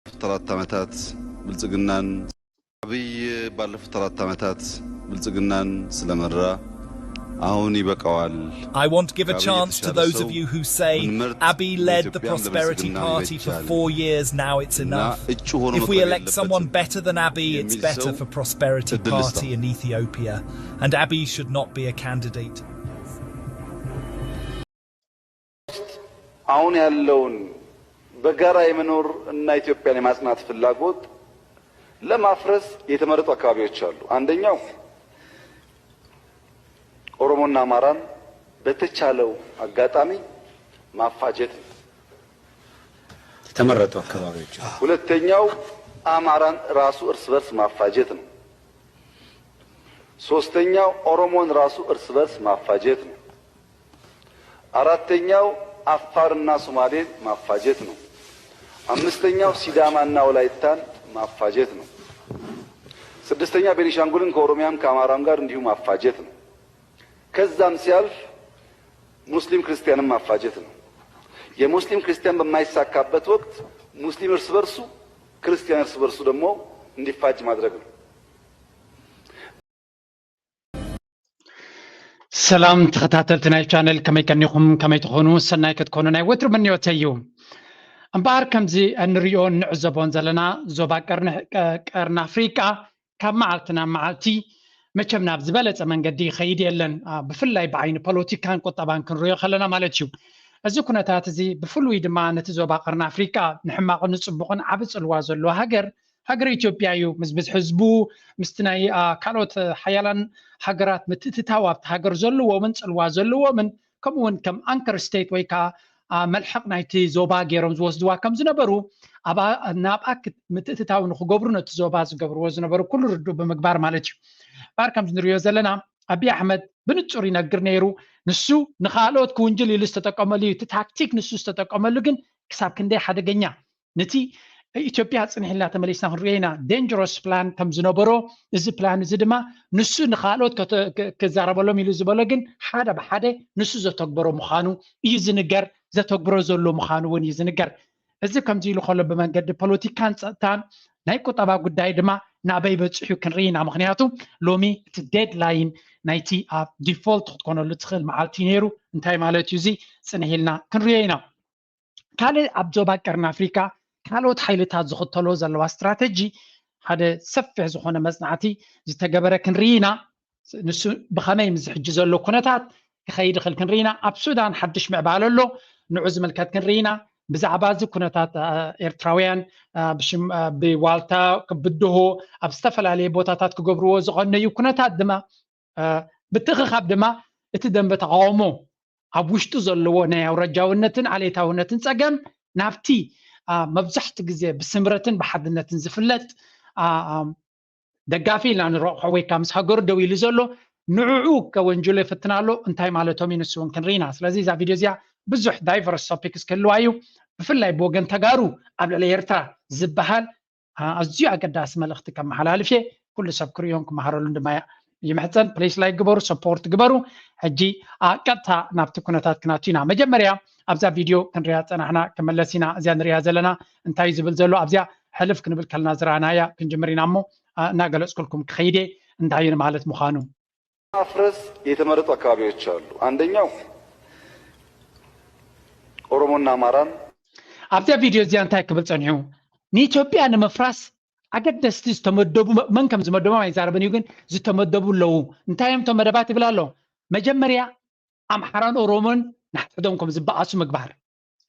فترات ዓመታት ብልጽግናን አብይ ባለፉት 4 ዓመታት ብልጽግናን ስለመራ አሁን ይበቃዋል። I want to give a chance to those of you who say Abiy led the Prosperity Party for 4 years, now it's enough. If we elect someone better than Abiy, it's better for Prosperity Party in Ethiopia, and Abiy should not be a candidate. አሁን ያለውን በጋራ የመኖር እና ኢትዮጵያን የማጽናት ፍላጎት ለማፍረስ የተመረጡ አካባቢዎች አሉ። አንደኛው ኦሮሞና አማራን በተቻለው አጋጣሚ ማፋጀት የተመረጡ አካባቢዎች። ሁለተኛው አማራን ራሱ እርስ በርስ ማፋጀት ነው። ሶስተኛው ኦሮሞን ራሱ እርስ በርስ ማፋጀት ነው። አራተኛው አፋርና ሶማሌን ማፋጀት ነው። አምስተኛው ሲዳማና ወላይታን ማፋጀት ነው። ስድስተኛ ቤኒሻንጉልን ከኦሮሚያም ከአማራም ጋር እንዲሁ ማፋጀት ነው። ከዛም ሲያልፍ ሙስሊም ክርስቲያንን ማፋጀት ነው። የሙስሊም ክርስቲያን በማይሳካበት ወቅት ሙስሊም እርስ በርሱ ክርስቲያን እርስ በርሱ ደግሞ እንዲፋጅ ማድረግ ነው። ሰላም ተከታተልቲ ናይ ቻነል ከመይ ከኒኹም ከመይ ትኾኑ ሰናይ ክትኮኑ ናይ ወትሩ ምንዮት እዩ እምበር ከምዚ እንሪኦ ንዕዘቦን ዘለና ዞባ ቀርኒ አፍሪቃ ካብ መዓልቲ ናብ መዓልቲ መቸም ናብ ዝበለፀ መንገዲ ይኸይድ የለን ብፍላይ ብዓይኒ ፖለቲካን ቁጠባን ክንሪኦ ከለና ማለት እዩ እዚ ኩነታት እዚ ብፍሉይ ድማ ነቲ ዞባ ቀርኒ አፍሪቃ ንሕማቕን ንፅቡቕን ዓብ ፅልዋ ዘለዎ ሃገር ኢትዮጵያ እዩ ምስ ህዝቡ ምስቲ ናይ ካልኦት ሓያላን ሃገራት ምትእትታው ኣብቲ ሃገር ዘለዎምን ፅልዋ ዘለዎምን ከምኡውን ከም አንከር ስቴት ወይ ከዓ መልሕቕ ናይቲ ዞባ ገይሮም ዝወስድዋ ከም ዝነበሩ ናብኣ ምትእትታው ንክገብሩ ነቲ ዞባ ዝገብርዎ ዝነበሩ ኩሉ ርዱእ ብምግባር ማለት እዩ ባር ከም ዝንሪኦ ዘለና አብይ አሕመድ ብንጹር ይነግር ነይሩ ንሱ ንኻልኦት ክውንጅል ኢሉ ዝተጠቀመሉ እቲ ታክቲክ ንሱ ዝተጠቀመሉ ግን ክሳብ ክንደይ ሓደገኛ ነቲ ኢትዮጵያ ጽንሕላ ተመሊስና ክንሪአና ዴንጀረስ ፕላን ከም ዝነበሮ እዚ ፕላን እዚ ድማ ንሱ ንኻልኦት ክዛረበሎም ኢሉ ዝበሎ ግን ሓደ ብሓደ ንሱ ዘተግበሮ ምዃኑ እዩ ዝንገር ዘተግብሮ ዘሎ ምዃኑ እውን እዩ ዝንገር እዚ ከምዚ ኢሉ ከሎ ብመንገዲ ፖለቲካን ፀጥታን ናይ ቁጠባ ጉዳይ ድማ ናበይ በፅሑ ክንሪኢና ምክንያቱ ሎሚ እቲ ዴድላይን ናይቲ ኣብ ዲፎልት ክትኮነሉ ትኽእል መዓልቲ ነይሩ እንታይ ማለት እዩ እዚ ፅንሒልና ክንሪኦ ኢና ካልእ ኣብ ዞባ ቀርኒ አፍሪካ ካልኦት ሓይልታት ዝኽተሎ ዘለዋ ስትራቴጂ ሓደ ሰፊሕ ዝኾነ መፅናዕቲ ዝተገበረ ክንሪኢና ንሱ ብኸመይ ምስ ሕጂ ዘሎ ኩነታት ክኸይድ ይኽእል ክንሪኢና ኣብ ሱዳን ሓድሽ ምዕባለ ኣሎ ንዑ ዝምልከት ክንሪኢና ብዛዕባ እዚ ኩነታት ኤርትራውያን ብዋልታ ክብድሆ ኣብ ዝተፈላለየ ቦታታት ክገብርዎ ዝቐነዩ ኩነታት ድማ ብትኽኻብ ድማ እቲ ደንበ ተቃውሞ ኣብ ውሽጡ ዘለዎ ናይ ኣውረጃውነትን ዓሌታውነትን ፀገም ናብቲ መብዛሕቲ ግዜ ብስምረትን ብሓድነትን ዝፍለጥ ደጋፊ ኢልና ንረቕሖ ወይ ከዓ ምስ ሃገሩ ደው ኢሉ ዘሎ ንዕዑ ከወንጅሎ ይፍትናሎ እንታይ ማለቶም እዩ ንሱ እውን ክንሪኢና ስለዚ እዛ ቪድዮ እዚኣ ብዙሕ ዳይቨርስ ቶፒክስ ክህልዋ እዩ ብፍላይ ብወገን ተጋሩ ኣብ ልዕሊ ኤርትራ ዝበሃል ኣዝዩ ኣገዳሲ መልእኽቲ ከመሓላልፍ እየ ኩሉ ሰብ ክሪኦን ክመሃረሉ ድማ ይምሕፀን ፕሌስ ላይ ግበሩ ሰፖርት ግበሩ ሕጂ ቀጥታ ናብቲ ኩነታት ክናቱ ኢና መጀመርያ ኣብዛ ቪድዮ ክንሪያ ፀናሕና ክመለስ ኢና እዚያ ንሪያ ዘለና እንታይ ዝብል ዘሎ ኣብዚያ ሕልፍ ክንብል ከለና ዝረኣናያ ክንጅምር ኢና እሞ እናገለፅኩልኩም ክኸይደ እንታይ ማለት ምዃኑ ማፍረስ የተመረጡ አካባቢዎች አሉ። አንደኛው ኦሮሞና አማራን ኣብዚያ ቪድዮ እዚያ እንታይ ክብል ፀኒሑ ንኢትዮጵያ ንምፍራስ ኣገደስቲ ዝተመደቡ መን ከም ዝመደቦም ኣይዛረበን እዩ ግን ዝተመደቡ ኣለዉ እንታይ እዮም እቶም መደባት ይብል ኣሎ መጀመርያ ኣምሓራን ኦሮሞን ናሕትሕዶም ከም ዝበኣሱ ምግባር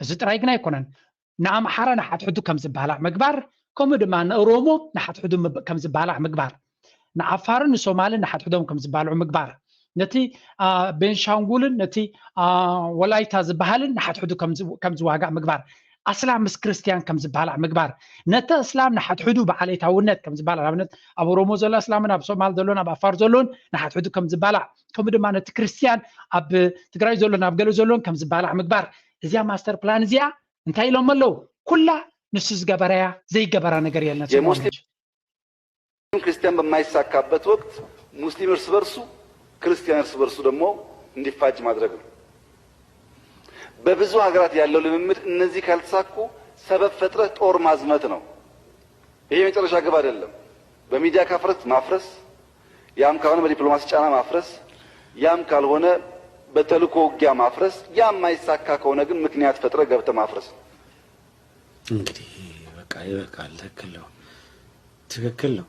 እዚ ጥራይ ግን ኣይኮነን ንኣምሓራ ናሓትሕዱ ከም ዝበሃላዕ ምግባር ከምኡ ድማ ንኦሮሞ ናሓትሕዱ ከም ዝበሃላዕ ምግባር ንዓፋርን ንሶማልን ናሓትሕዶም ከም ዝበሃልዑ ምግባር ነቲ ቤንሻንጉልን ነቲ ወላይታ ዝበሃልን ናሓትሕዱ ከም ዝዋጋእ ምግባር ኣስላም ምስ ክርስቲያን ከም ዝበሃላዕ ምግባር ነቲ እስላም ናሓትሕዱ ብዓሌታውነት ከም ዝበሃላዕ ኣብነት ኣብ ኦሮሞ ዘሎ እስላምን ኣብ ሶማል ዘሎን ኣብ ኣፋር ዘሎን ናሓትሕዱ ከም ዝበሃላዕ ከምኡ ድማ ነቲ ክርስቲያን ኣብ ትግራይ ዘሎን ኣብ ገለ ዘሎን ከም ዝበሃላዕ ምግባር እዚያ ማስተር ፕላን እዚኣ እንታይ ኢሎም ኣለው ኩላ ንሱ ዝገበረያ ዘይገበራ ነገር የለን የሙስሊም ክርስቲያን በማይሳካበት ወቅት ሙስሊም እርስ በርሱ ክርስቲያን እርስ በርሱ ደግሞ እንዲፋጅ ማድረግ ነው። በብዙ ሀገራት ያለው ልምምድ እነዚህ ካልተሳኩ ሰበብ ፈጥረህ ጦር ማዝመት ነው። ይሄ የመጨረሻ ግብ አይደለም። በሚዲያ ካፍረት ማፍረስ፣ ያም ካልሆነ በዲፕሎማሲ ጫና ማፍረስ፣ ያም ካልሆነ በተልእኮ ውጊያ ማፍረስ፣ ያም ማይሳካ ከሆነ ግን ምክንያት ፈጥረ ገብተ ማፍረስ። እንግዲህ በቃ ይበቃል። ትክክል ነው።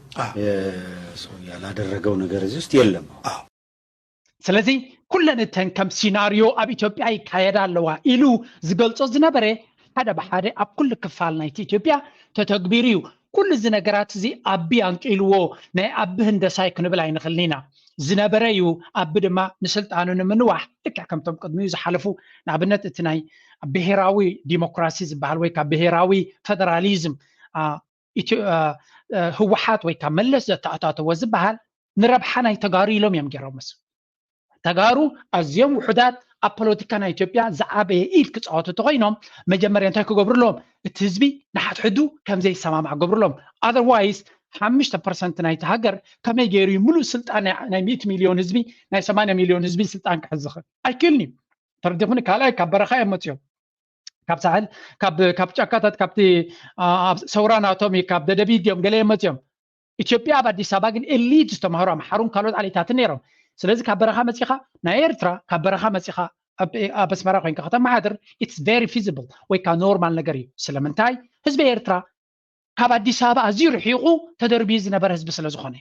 ሰው ያላደረገው ነገር እዚህ ውስጥ የለም። ስለዚህ ኩለንተን ከም ሲናሪዮ ኣብ ኢትዮጵያ ይካየዳለዋ ኢሉ ዝገልጾ ዝነበረ ሓደ ብሓደ ኣብ ኩሉ ክፋል ናይቲ ኢትዮጵያ ተተግቢሩ እዩ። ኩሉ እዚ ነገራት እዚ ኣቢ ኣንቂልዎ ናይ ኣቢ ህንደሳይ ክንብል ኣይንኽእልን ኢና ዝነበረ እዩ። ኣቢ ድማ ንስልጣኑ ንምንዋሕ ልክዕ ከምቶም ቅድሚኡ ዝሓለፉ ንኣብነት እቲ ናይ ብሄራዊ ዲሞክራሲ ዝበሃል ወይ ካብ ብሄራዊ ፌደራሊዝም ህወሓት ወይ ካብ መለስ ዘተኣታተዎ ዝበሃል ንረብሓ ናይ ተጋሩ ኢሎም እዮም ገይሮምስ። ተጋሩ ኣዝዮም ውሑዳት ኣብ ፖለቲካ ናይ ኢትዮጵያ ዝዓበየ ኢድ ክፃወቱ ተኮይኖም መጀመርያ እንታይ ክገብርሎም እቲ ህዝቢ ንሓትሕዱ ከምዘይሰማማዕ ገብርሎም። ኣዘርዋይስ 5% ናይቲ ሃገር ከመይ ገይሩ ሙሉእ ስልጣን ናይ 100 ሚልዮን ህዝቢ ናይ 80 ሚልዮን ህዝቢ ስልጣን ክሕዝ ይኽእል? ኣይክእልኒ። ተረዲኹኒ? ካልኣይ ካብ በረኻ እዮም መፅኦም ካብ ሳሕል ካብ ጫካታት ካብቲ ሰውራናቶም ካብ ደደቢት እዮም ገለ እዮም መፅኦም። ኢትዮጵያ ኣብ አዲስ አበባ ግን ኤሊት ዝተማሃሩ ኣምሓሩን ካልኦት ዓሌታትን ነይሮም። ስለዚ ካብ በረኻ መፂኻ ናይ ኤርትራ ካብ በረኻ መፂኻ ኣብ ኣስመራ ኮይንካ ከተመሓድር ኢትስ ቨሪ ፊዚብል ወይ ከዓ ኖርማል ነገር እዩ። ስለምንታይ ህዝቢ ኤርትራ ካብ አዲስ አበባ ኣዝዩ ርሒቑ ተደርቢዩ ዝነበረ ህዝቢ ስለ ዝኾነ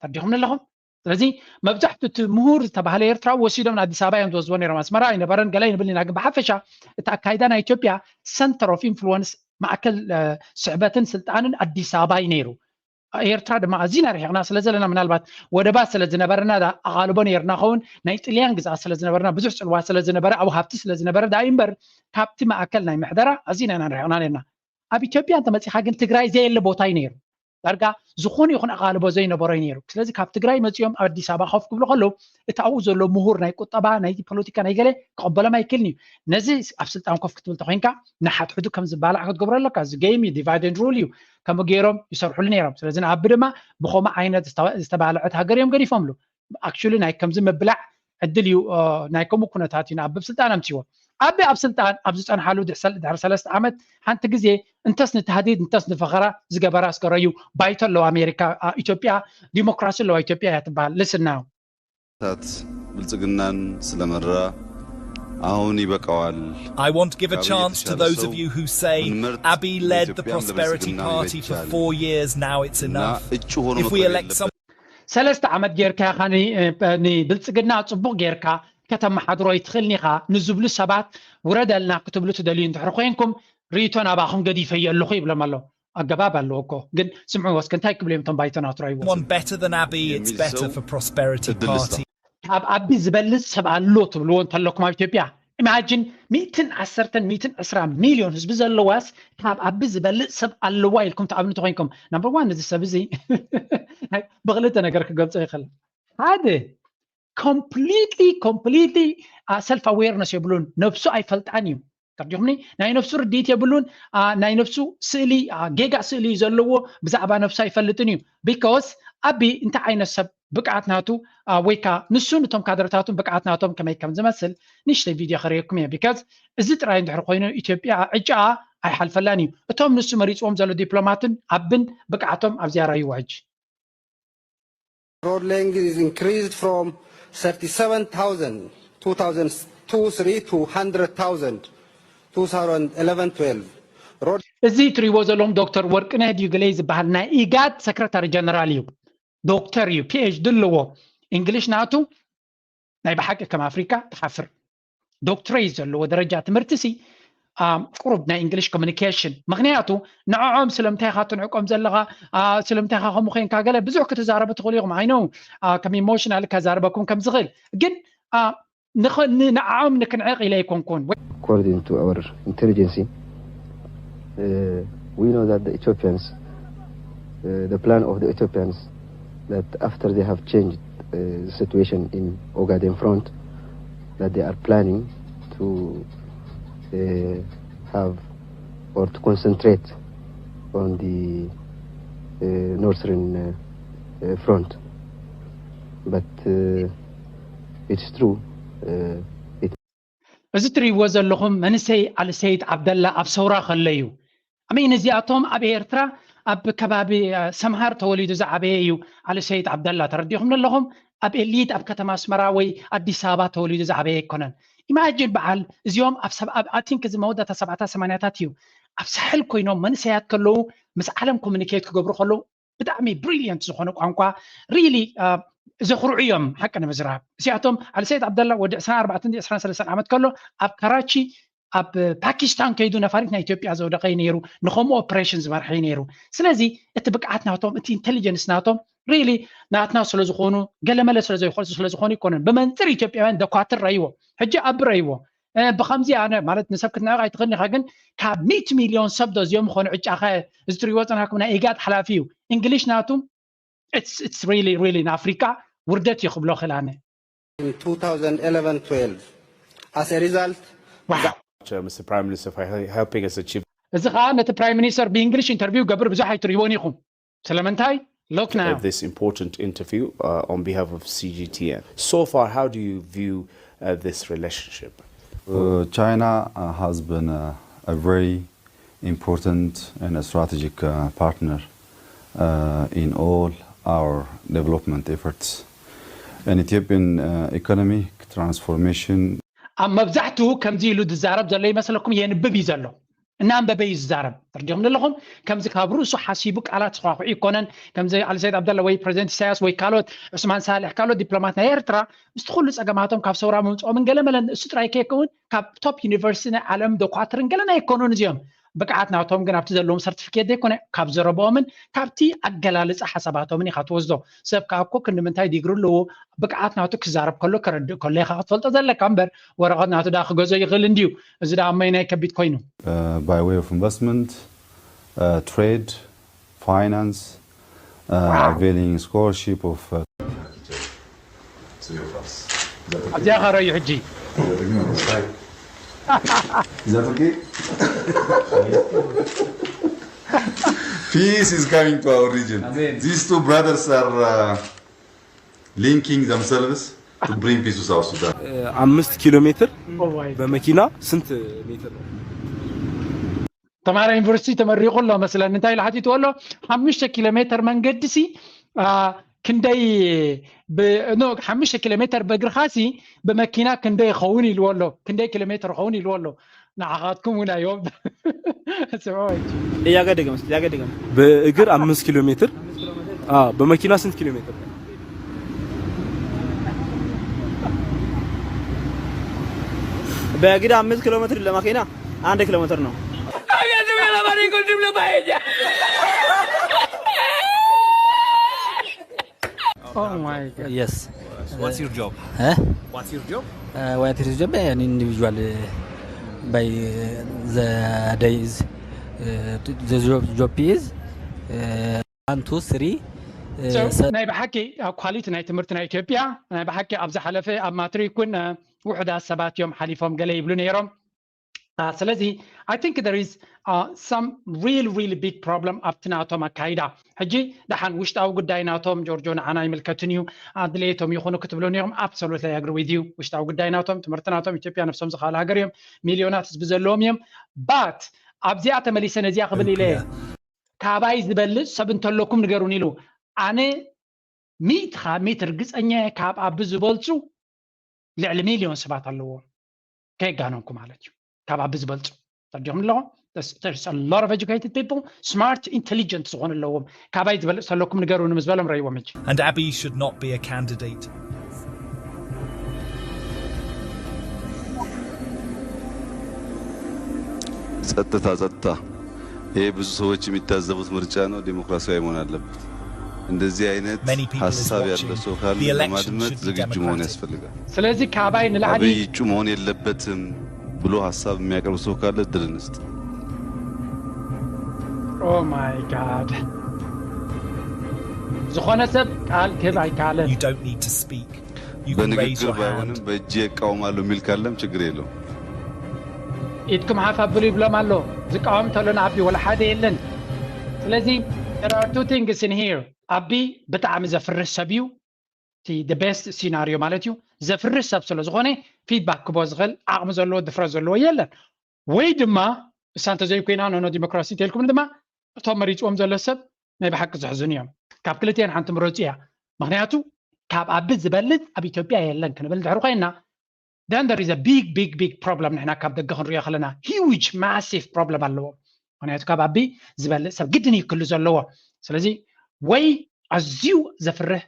ተርዲኹም ኣለኹም። ስለዚ መብዛሕትኡ እቲ ምሁር ዝተባሃለ ኤርትራ ወሲዶም ኣዲስ ኣበባ እዮም ዝወስድዎ ነይሮም። ኣስመራ ኣይነበረን ገለ ይንብል ኢና። ግን ብሓፈሻ እቲ ኣካይዳ ናይ ኢትዮጵያ ሰንተር ኦፍ ኢንፍሉወንስ ማእከል ስዕበትን ስልጣንን አዲስ ኣበባ እዩ ነይሩ። ኤርትራ ድማ ኣዝና ርሒቕና ስለ ዘለና ምናልባት ወደባት ስለ ዝነበረና ኣቓልቦ ነርና ኸውን ናይ ጥልያን ግዝኣት ስለ ዝነበረና ብዙሕ ፅልዋ ስለ ዝነበረ ኣብ ሃብቲ ስለ ዝነበረ ዳኢ እምበር ካብቲ ማእከል ናይ ምሕደራ ኣዝና ኢና ንርሒቕና ነርና። ኣብ ኢትዮጵያ እንተመፂኻ ግን ትግራይ ዘየለ ቦታ እዩ ነይሩ። ዳርጋ ዝኾነ ይኹን ኣቓልቦ ዘይነበሮ እዩ ነይሩ። ስለዚ ካብ ትግራይ መፂኦም ኣብ አዲስ ኣበባ ኮፍ ክብሉ ከለዉ እቲ ኣብኡ ዘሎ ምሁር ናይ ቁጠባ ናይ ፖለቲካ ናይ ገለ ክቕበሎም ኣይክእልን እዩ። ነዚ ኣብ ስልጣን ኮፍ ክትብል ተኮይንካ ንሓትሕዱ ከም ዝበላዕ ክትገብሮ ኣለካ። እዚ ጌም እዩ፣ ዲቫይድ ኤንድ ሩል እዩ። ከምኡ ገይሮም ይሰርሑሉ ነይሮም። ስለዚ ንኣቢ ድማ ብኸምኡ ዓይነት ዝተባልዐት ሃገር እዮም ገዲፎምሉ። ኣክቹሊ ናይ ከምዚ ምብላዕ ዕድል እዩ ናይ ከምኡ ኩነታት እዩ ንኣቢ ብስልጣን ኣምፅዎ። ኣቢ ኣብ ስልጣን ኣብ ዝፀንሓሉ ድሕሪ 3 ዓመት ሓንቲ ግዜ እንተስ ንተሃዲድ እንተስ ንፈኸራ ዝገበራ ኣስገረዩ ባይቶ ኣለዋ ኣሜሪካ ኢትዮጵያ ዲሞክራሲ ኣለዋ ኢትዮጵያ እያ ትበሃል። ልስና ብልጽግናን ስለመራ አሁን ይበቃዋል። I want to give a chance to those of you who say Abiy led the Prosperity Party for 4 years, now it's enough. If we elect some 3 ዓመት ጌርካ ኻኒ ብልጽግና ጽቡቕ ጌርካ ከተመሓድሮ ይትኽእልኒ ኢኻ ንዝብሉ ሰባት ውረደልና ክትብሉ ትደልዩ እንድሕር ኮይንኩም ርኢቶን ኣባኹም ገዲፈየ ኣለኹ ይብሎም ኣሎ። ኣገባብ ኣለዎ እኮ ግን ስምዑ ወስክ እንታይ ክብሉ እዮም እቶም ባይቶናት ራይዎ one better than Abiy, it's better for Prosperity Party. ካብ ኣቢ ዝበልፅ ሰብ ኣሎ ትብልዎ እንተለኩም ኣብ ኢትዮጵያ ኢማጂን 120 ሚልዮን ህዝቢ ዘለዋስ ካብ ኣቢ ዝበልፅ ሰብ ኣለዋ ኢልኩም ተኣብንቱ ኮይንኩም ናምበር 1 እዚ ሰብ እዚ ብኽልተ ነገር ክገልጾ ይኽእል። ሓደ completely self awareness የብሉን ነፍሱ ኣይፈልጣን እዩ። ተርዲኹምኒ ናይ ነፍሱ ርዲት የብሉን ናይ ነፍሱ ስእሊ ጌጋ ስእሊ ዘለዎ ብዛዕባ ነፍሱ ኣይፈልጥን እዩ። ቢኮዝ ኣቢ እንታይ ዓይነት ሰብ ብቃዓት ናቱ ወይ ከዓ ንሱ ነቶም ካድረታቱን ብቃዓት ናቶም ከመይ ከም ዝመስል ንእሽተይ ቪድዮ ክሪአኩም እየ። ቢካዝ እዚ ጥራይ እንድሕር ኮይኑ ኢትዮጵያ ዕጫ ኣይሓልፈላን እዩ። እቶም ንሱ መሪፅዎም ዘሎ ዲፕሎማትን ኣብን ብቃዓቶም ኣብ ዝያራ ይውዕጅ። road length is increased from 37,000 2002-3 to 100,000 2011-12. እዚ ትሪዎ ዘለዎም ዶክተር ወርቅነህ ዲግለይ ዝበሃል ናይ ኢጋድ ሰክረታሪ ጀነራል እዩ። ዶክተር እዩ፣ ፒኤችዲ ኣለዎ። እንግሊሽ ናቱ ናይ ብሓቂ ከም ኣፍሪካ ተሓፍር ዶክትሬት ዘለዎ ደረጃ ትምህርቲ ሲ ቁሩብ ናይ እንግሊሽ ኮሚኒኬሽን። ምክንያቱ ንዕዖም ስለምንታይ ኢኻ ትንዕቆም ዘለኻ ስለምንታይ ኢኻ ከምኡ ኮይንካ ገለ ብዙሕ ክትዛረቡ ትኽእሉ ኢኹም። ኣይኖ ከም ኢሞሽናል ከዛረበኩም ከም ዝኽእል ግን ንዕዖም ንክንዕቕ ኢለ ኣይኮንኩን። According to our intelligence, we know that the Ethiopians, the plan of the Ethiopians, that after they have changed the situation in Ogaden front, that they are planning to have or to concentrate on the northern front. But it's true. እዚ ትሪእዎ ዘለኹም መንእሰይ ኣልሰይድ ዓብደላ ኣብ ሰውራ ከለዩ ኣሚን እዚኣቶም ኣብ ኤርትራ اب كبابي سمهار توليد زعبيو على سيد عبد الله ترديهم لهم اب اليت اب كتما اسمراوي اديس ابا توليد زعبي كونن imagine بعل اليوم اب اتينك زي موده 7 8 تاتيو اب سحل كوينو منسيات كلو مس عالم كومونيكيت كغبرو كلو بدعمي بريليانت زخونو قانقا ريلي زخرعيهم حقنا مزراب سياتهم على سيد عبد الله ود 14 عامت كله اب كراچي اب باكستان كيدو نفارتنا اثيوبيا زودقي نيرو نخمو اوبريشنز مرحي نيرو سلازي اتبقعتناهم اتي انتليجنس ناتهم ريلي ناتنا سلازخونو قلمله سلازخول سلازخوني يكونن بمنطر اثيوبيان دكاتر رايو حجه اب رايو بخمزي انا مالت نسبكتنا غاي تغني خاغن كاب 100 مليون سب دوز يوم خون عجاخه زتريوتنا حكمنا ايغاد حلافيو انجليش ناتهم it's really in Africa وردت يخبلو خلانه in 2011-12 as a result Mr. Prime Minister for helping us achieve إذا كان the Prime Minister بإنجليش interview قبل بزح يتريونيكم سلامنتاي look now this important interview on behalf of CGTN. So far, how do you view this relationship? China has been a very important and a strategic partner in all our development efforts. An Ethiopian economic transformation. أما بزحتو كم زيلو دزارب زلي مثلكم ينببي زلو نعم ببي الزارب ترجم لهم كم زي كابروسو حاسيبك على تصحيح يكونن كم زي على سيد عبد الله وي بريزيدنت سياس وي كالوت عثمان صالح كالوت دبلوماتنا ايرترا مستخلوا صقماتهم كاف سورا من قلملن ستراي كيكون كاب توب يونيفرسيتي عالم دكاترن قالنا يكونون زيهم بقعتنا توم غنا بتزلهم سيرتيفيكيت ديكون كاب زربومن كابتي اقلالص حساباتهم ني خاتوزدو سب كابكو كنمنتاي ديغرلو بقعتنا تو كزارب كله كرد كله خاطفلط زلك امبر ورقنا تو داخ غزو يغل انديو از دا ماينا كبيت كوينو By way of investment, trade, finance, availing scholarship of ابدي اخر يحجي Is that okay? Peace is coming to our region. These two brothers are linking themselves to bring peace to South Sudan. 5 كيلو متر بمكينة سنت متر تمارا يونيفرسيتي تمريقو له مثلا انت لحتي تقول له 5 كيلومتر منقدسي كندي نو 5 كيلومتر بقرخاسي بمكينه كندي خوني الولو كندي كيلومتر خوني الولو نعقاتكم ولا يوم سمعوا يا قدقم بأجر 5 كيلو متر بمكينه سنت كيلو متر بأجر 5 كيلو متر لمكينه 1 كيلو متر نو Oh my god. Yes. What's your job? What's your job? What is your job? An individual by the days. The job is 1 2 3. ناي بحكي كواليتي ناي تمرتنا إثيوبيا ناي بحكي أبز حلفة أب ما تري يكون وحدة سبات يوم حليفهم قال يبلون يرم سلازي I think there is some really big problem up to now توما كايدا هجي دحان وشتاو قدايناتهم جورجون عنا يملكتنيو دليتهم يخونو كتبلون يوم absolutely agree with you وشتاو قدايناتهم تمرتناتهم إثيوبيا نفسهم زخال هاجريهم مليونات بزلوم يوم but أبزي أتملي سنة قبل إليه كابايز بلش سبنتلكم نقروني له أنا 100 متر قصنيا كاب أبز بولتو لعل مليون سبعة اللو كي قانونكم عليك كاب أبز بولتو ترجمهم لهم there's a lot of educated people smart intelligent زغون اللوهم كابايز بلش لكم نقرون مزبلهم رأيوا مج And Abiy should not be a candidate. ጸጥታ ይሄ ብዙ ሰዎች የሚታዘቡት ምርጫ ነው። ዲሞክራሲያዊ መሆን አለበት። እንደዚህ አይነት ሐሳብ ያለው ሰው ካለ ለማድመጥ ዝግጁ መሆን ያስፈልጋል። ስለዚህ ከአባይ ንላሊ አብይ እጩ መሆን የለበትም ብሎ ሐሳብ የሚያቀርብ ሰው ካለ ድል እንስጥ። Oh my god. ዝኾነ ሰብ ቃል ክብ አይካለን You don't need to speak. You can raise your hand. ባይሆንም በእጄ እቃወማለሁ የሚል ካለም ችግር የለውም። ኢድኩም ሓፋብሉ ይብሎም ኣሎ ዝቃወም ተሎን አቢ ወላ ሓደ የለን ስለዚህ there are two things in here አቢ ብጣዕሚ ዘፍርህ ሰብ እዩ the best scenario ማለት እዩ ዘፍርህ ሰብ ስለ ዝኾነ ፊድባክ ክቦ ዝኽእል ዓቕሚ ዘለዎ ድፍረት ዘለዎ የለን ወይ ድማ እሳንተ ዘይኮይና ኖ ዲሞክራሲ ተልኩም ድማ እቶም መሪፅዎም ዘሎ ሰብ ናይ ብሓቂ ዝሕዝኑ እዮም ካብ ክልቴን ሓንቲ ምረፁ እያ ምክንያቱ ካብ ኣብዝ ዝበልጥ ኣብ ኢትዮጵያ የለን ክንብል ድሕሪ ኮይና then there is a big problem نحن كاب دغه نريو خلنا huge massive problem ኣለዎ ምክንያቱ ካብ ኣቢ ዝበልጥ ሰብ ግድን ይክሉ ዘለዎ ስለዚ ወይ ኣዝዩ ዘፍርህ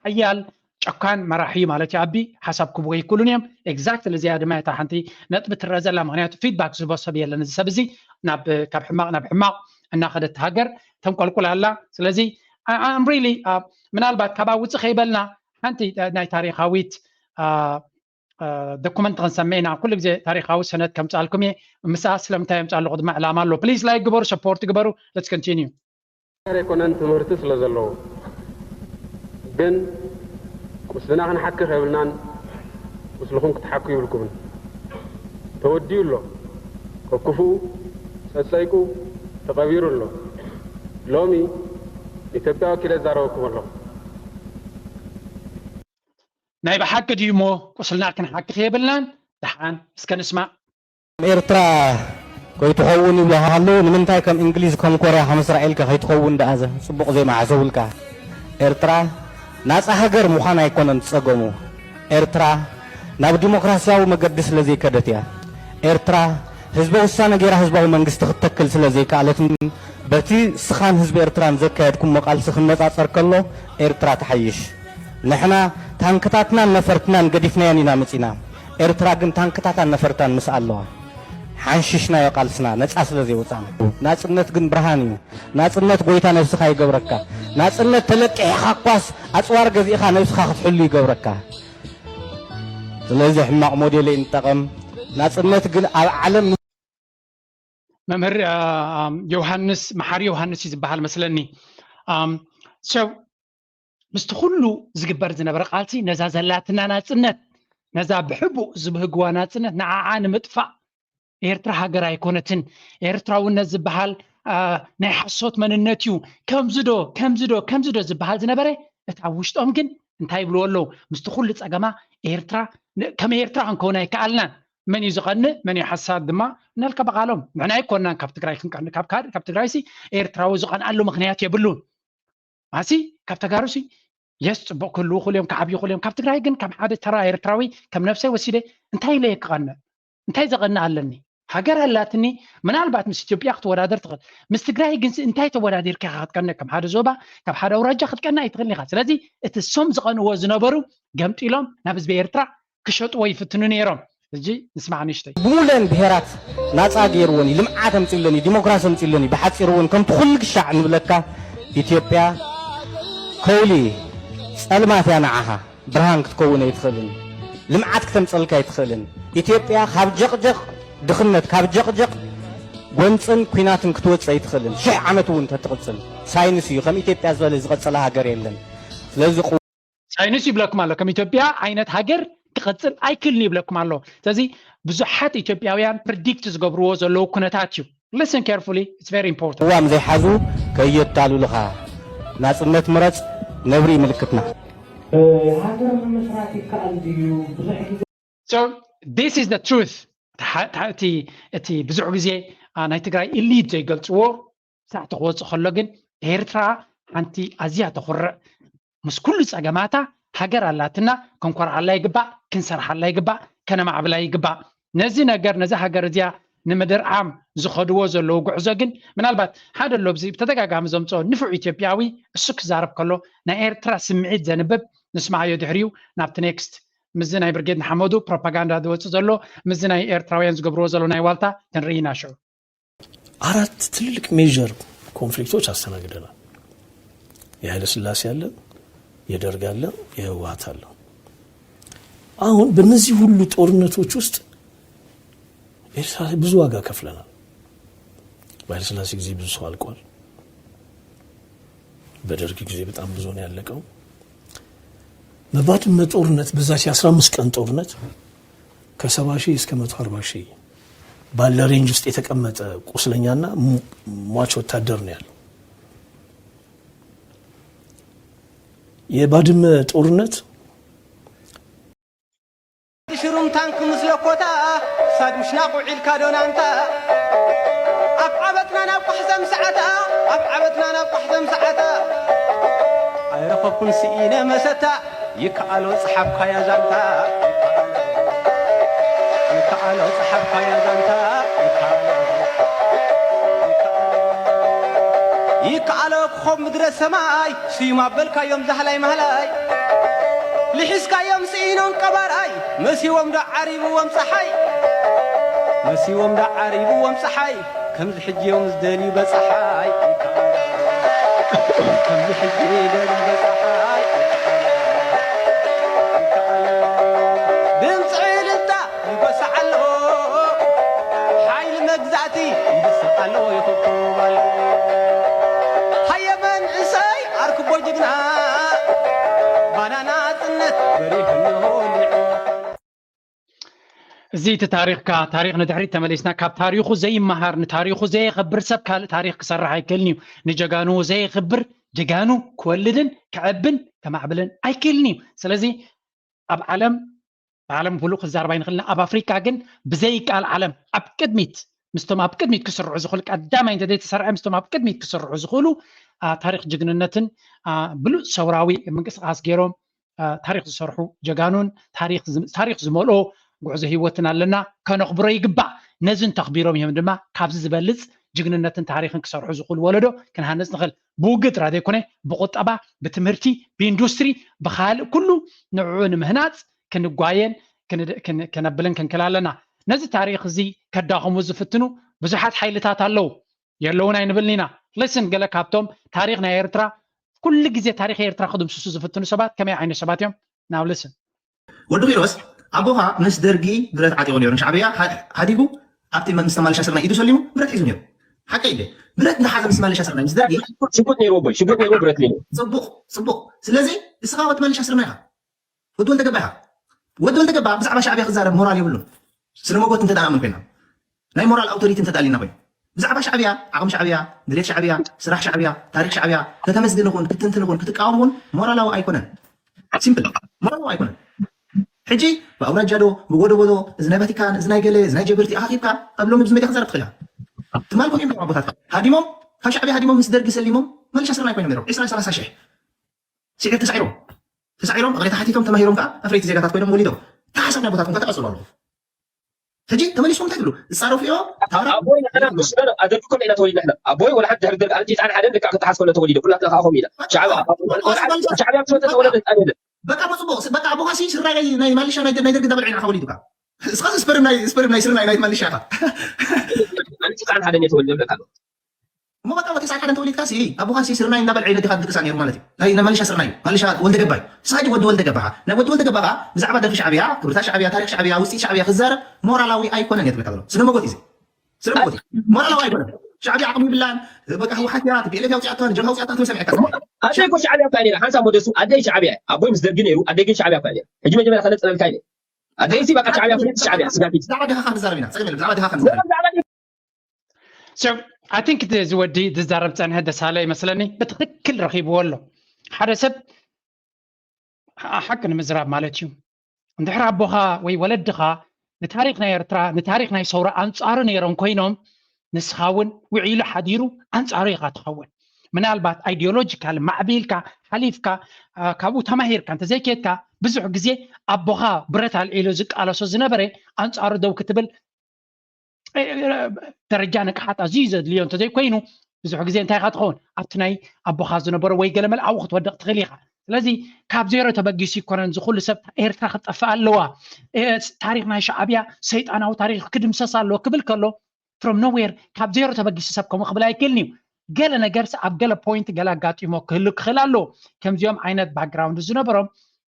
ሓያል ጨካን መራሒ ማለት ኣቢ ሓሳብ ክብዎ ይክሉን እዮም ኤግዛክትሊ እዚኣ ድማ እታ ሓንቲ ነጥብ ትረዘላ ምክንያቱ ፊድባክ ዝቦ ሰብ የለን እዚ ሰብ እዚ ናብ ካብ ሕማቅ ናብ ሕማቅ እናኸደት ሃገር ተንቆልቁል ኣላ ስለዚ I'm really ምናልባት ካብ ውፅእ ከይበልና ሓንቲ ናይ ታሪኻዊት دوكومنت غنسمينا كل جزء تاريخاوي سنة كم تعلكم مساس لم تايم تعلق مع الأعمال لو بليز لايك جبروا سبورت جبروا let's continue كوننت مرتس لزلوا جن وسنا هنحكي خبرنان وسلخون كتحكوا يقولكم توديوا له كفو سايكو تغيروا له لومي يتبعوا كده زاروكم الله نايب حق ديمو وصلنا كن حق خيبلنا دحان اسكن اسمع إيرترا كي تخون ولا هالو نمنتاي كم إنجليز كم كوريا هم إسرائيل كهي تخون ده أزه سبق زي ما عزول كه إيرترا ناس أهجر مخانا يكون نتسقمو إيرترا ناب ديمقراطية ومقدس لذي كدتيا إيرترا حزب السنة غير حزب المنجست تكل سلذي كالت بتي سخان حزب إيرترا نزكى تكون مقال سخن نتأثر كله إيرترا تحيش نحنا تانكتاتنا نفرتنا قديفنا يعني نامتنا إيرترا جن تانكتاتنا نفرتنا مسألة حنششنا يقال سنا نتأس الذي وطن ناس النت جن برهاني ناس النت قويتا نفسك هاي جبركا ناس النت تلك حقاس أسوار جزء خان نفسك حلي جبركا لازم حماق موديل انتقم ناس النت جن علم ممر يوحنس محاري يوحنس يزبحال مثلني so مستخلو زجبر زنبر قالتي نزا زلاتنا ناصنت نزا بحبو زبهغوا ناصنت نعان مطفع ኤርትራ ሃገር አይኮነትን ኤርትራውነት ዝበሃል ናይ ሓሶት መንነትዩ ከምዝዶ ዝበሃል ዝነበረ እታ ውሽጦም ግን እንታይ ብሎ ኣሎ ምስቲ ኩሉ ፀገማ ኤርትራ ከም ኤርትራ እንኮነ ይከኣልና መን ይዝቀን መን ይሐሳብ ድማ ነልከ በቃሎም ንሕና ይኮናን ካብ ትግራይ ክንቀን ካብ ትግራይ ሲ ኤርትራው ዝቀንኣሉ ምክንያት የብሉን ማሲ ካብ ተጋሩሲ يسبق كله خليهم كعبي خليهم كاب تقرأي جن كم حد ترى إيرتراوي كم نفسه وسيلة انتهي ليه قلنا انتهي زغنا علني هاجر هلاتني من البعض مستوب ياخد ورادر تغل مستقرأي جن انتهي تورادير كهات كنا كم حد زوبا كم حد ورجع خد كنا يتغني خاص لذي السوم زغنا وزنبرو قمت إلهم نفس بإيرترا كشوت ويفتنون يرون جي نسمع نشتي بولن بهرات ناس أجيروني لم عدم تلوني ديمقراطية تلوني بحثيرون كم تخلق الشعب نبلكا إثيوبيا كولي سلمات يا معها برهانك تكون يدخلن لمعتك تمثلك يدخلن إثيوبيا خاب جق دخلت خاب جق ونصن كيناتن كتوت يدخلن شيء عمته وانت تقصل ساينس يخم إثيوبيا زول يزغصلها هاجر يلن لازم ساينس يبلكم الله كم إثيوبيا عينت هاجر تقصل أي كل يبلكم الله تزي بزحات إثيوبياويان predicts قبروز لو كنتاتيو listen carefully it's very important وام زي حزو كي يتعلو لها ناس النت مرض نوري ملكتنا so this is the truth تي بزعو جزي أنا تقرأي اللي زي قلت وور ساعة تقوص خلقن إيرترا أنتي أزياء تخر مس كل سجماتا هجر علاتنا كنكر على يجبا كنسر على يجبا كنا مع بلا يجبا نزينا جر نزه هجر ديا نمدر عام زخدوه زلوا جعزجن من البعض هذا اللبزي بتدقق عم زمتون نفع إثيوبياوي السك زارب كله نإيرترا سمعت زنبب نسمع يدهريو نبت نيكست مزنا برجد حمودو بروباغندا دوت زلوا مزنا إيرتراويان زجبرو زلوا نايوالتا تنرينا شو አራት ትልልቅ ሜጀር ኮንፍሊክቶች አስተናግደናል የኃይለ ሥላሴ አለ የደርግ አለ የህወሓት አለ አሁን በእነዚህ ሁሉ ጦርነቶች ውስጥ ብዙ ዋጋ ከፍለናል በኃይለ ሥላሴ ጊዜ ብዙ ሰው አልቋል በደርግ ጊዜ በጣም ብዙ ነው ያለቀው በባድመ ጦርነት በዛች 15 ቀን ጦርነት ከ70,000 እስከ 140,000 ባለ ሬንጅ ውስጥ የተቀመጠ ቁስለኛና ሟች ወታደር ነው ያለው የባድመ ጦርነት شروم تانك مسلكوتا سادوشنا قعيل كادونا انت أبعبتنا نبقحزم ساعتا أفعبتنا نبقحزم ساعتا أيرخبكم سئينا مستا يكالو صحابك يا زانتا يكالو صحابك يا زانتا يكالو خب مدر السماي سيما بلك يوم زهلاي مهلاي لحسك يوم سئينون كباراي مسي ومدع عريب ومسحاي مسي ومدع عريب ومسحاي كم الحج يوم زداني بصحاي كم الحج يداني بصحاي دمس عيل انت يبسع له حايل مجزعتي يبسع له يخطوب له هيا من عساي اركب وجدنا بنانا تنت بريح النهول زيت تاريخك تاريخ ندحري تملسنا كاب تاريخه زي مهار نتاريخه زي خبر سب كال تاريخ كسرح يكلني نجانو زي خبر جانو كولدن كعبن كمعبلن ايكلني سلازي اب عالم بلوغ الزربين خلنا اب افريكا جن بزي قال عالم اب قدميت مستم اب قدميت كسرعو زخل قدام انت دي تسرع مستم اب قدميت كسرعو زخلو تاريخ جغننتن بلو سوراوي منقصقاس غيروم تاريخ زسرحو جانون تاريخ زمولو ጉዕዞ ህይወትና ኣለና ከነኽብሮ ይግባእ ነዝን ተኽቢሮም እዮም ድማ ካብዚ ዝበልጽ ጅግንነትን ታሪኽን ክሰርሑ ዝኽእሉ ወለዶ ክንሃነጽ ንኽእል ብውግጥ ራደ ይኮነ ብቁጠባ ብትምህርቲ ብኢንዱስትሪ ብኻልእ ኩሉ ንዕኡ ንምህናፅ ክንጓየን ከነብልን ክንክል ኣለና ነዚ ታሪኽ እዚ ከዳኸሙ ዝፍትኑ ብዙሓት ሓይልታት ኣለዉ የለውን ኣይንብልን ኢና ለስን ገለ ካብቶም ታሪኽ ናይ ኤርትራ ኩሉ ግዜ ታሪኽ ኤርትራ ክድምስሱ ዝፍትኑ ሰባት ከመይ ዓይነት ሰባት እዮም ናው ልስን ወዲ ኪሮስ أبوها مس درجي برات عتيقون يورن شعبية هاديجو أبتي من مستعمل شاسرنا يدو سليمو برات يزون يور حكى إيده برات نحاز مستعمل شاسرنا مس درجي شبوتني روبي برات لينو صبوق سلازي إسقاط مال شاسرنا ودول تجبها بس عبا شعبية خزارة مورال يقولون سلمو قوت انت دعم ممكنها ناي مورال أوتوريتي انت دعلينا بين بس عبا شعبية عقم شعبية دليل شعبية سراح شعبية تاريخ شعبية كتمسد نكون كتنتنكون كتقاومون مورال أو أيكونن سيمبل مورال أو أيكونن حجي بأولاد جادو بودو زناي فاتيكان زناي جلي زناي جبرتي أخيبكا قبلهم بزميتي خزارة تخلها تمالكم يمكن عبوتاتك هاديمهم خشعبي هاديمهم مصدر قسليمهم ما ليش أسرنا يكون يميرو إسرائيل سلاسة شيء سيكت تسعيرهم غير تحتيتهم تمهيرهم كا أفريتي زيادات كوينهم وليدو تحسبنا عبوتاتكم كتأصل والله حجي تماليشهم تقولوا الصاروف إيوه أبوي أنا مش أنا أدرككم إلى توليد نحن أبوي ولا حد هردر أنا جيت عن حدا لك أكنت حاسس كنا توليده كلها تلاقاهم إلى شعبي شو تتولد أنا بقى مصبوغ بقى أبوها سي سرعي ناي ماليش أنا نايدر قدام العين حوليدك اسقاط سبرم ناي سرنا ناي ماليش أنا جيت عن حدا يتولد لك ما بقى تسعة حدا توليد كاسي أبوها سي سرنا نبل عين دي خد كساني رمالتي هاي ماليش سرنا ماليش ولد قباي ساجي ولد قباها ولد قباها بزعبة دفش شعبية كبرتها شعبية تاريخ شعبية وستي شعبية خزار مورالاوي أيقونة يتلك هذا سلام قوتي مورالاوي أيقونة شعبي عقم بالله بقى هو حكيات بيلي فيها وتعطون جلها وتعطون سمع كذا أشياء كل شعبي أفعالي حنسا مدرسو أدي شعبي أبوي مصدر جنيرو أدي شعبي أفعالي هجوم جميل خلت أنا الكاينة أدي سي بقى شعبي أفعالي شعبي سقافي دعوة خمس زاربينا سقفل دعوة خمس زاربينا So I think it is what the زاربت عن هذا سالي مثلاً بتخكل رخيب والله حرسب حقنا مزراب مالتيوم ندحر أبوها ويولدها نتاريخنا يرترا نتاريخنا يصور أنصارنا يرون كوينهم نسخاون وعيل حديرو أنصاري غاتخون منالبات ايديولوجيكال معبيلكا حليفكا كابو تماهيركا انت زي كيتكا بزح غزي ابوها برت العيلو زق على سو زنبري انصار دو كتبل درجانك حتى زيزد ليون تزي كوينو بزح غزي انت غاتخون اتناي ابوها زنبر وي قلمل او خت ودق تخليخا ስለዚህ ካብ ዜሮ ተበጊሲ ኮነን ዝኹሉ ሰብ ኤርትራ ክጠፋ ኣለዋ ታሪኽና ሻዕብያ ሰይጣናዊ ታሪኽ ክድምሰስ ኣለዎ ክብል ከሎ from nowhere ካብ ዜሮ ተበጊሲ ሰብ ከም ክብል ኣይክልኒ ገለ ነገርስ ኣብ ገለ ፖይንት ገለ ኣጋጢሞ ክህሉ ክኽእል ኣሎ ከምዚኦም ዓይነት ባክግራውንድ ዝነበሮም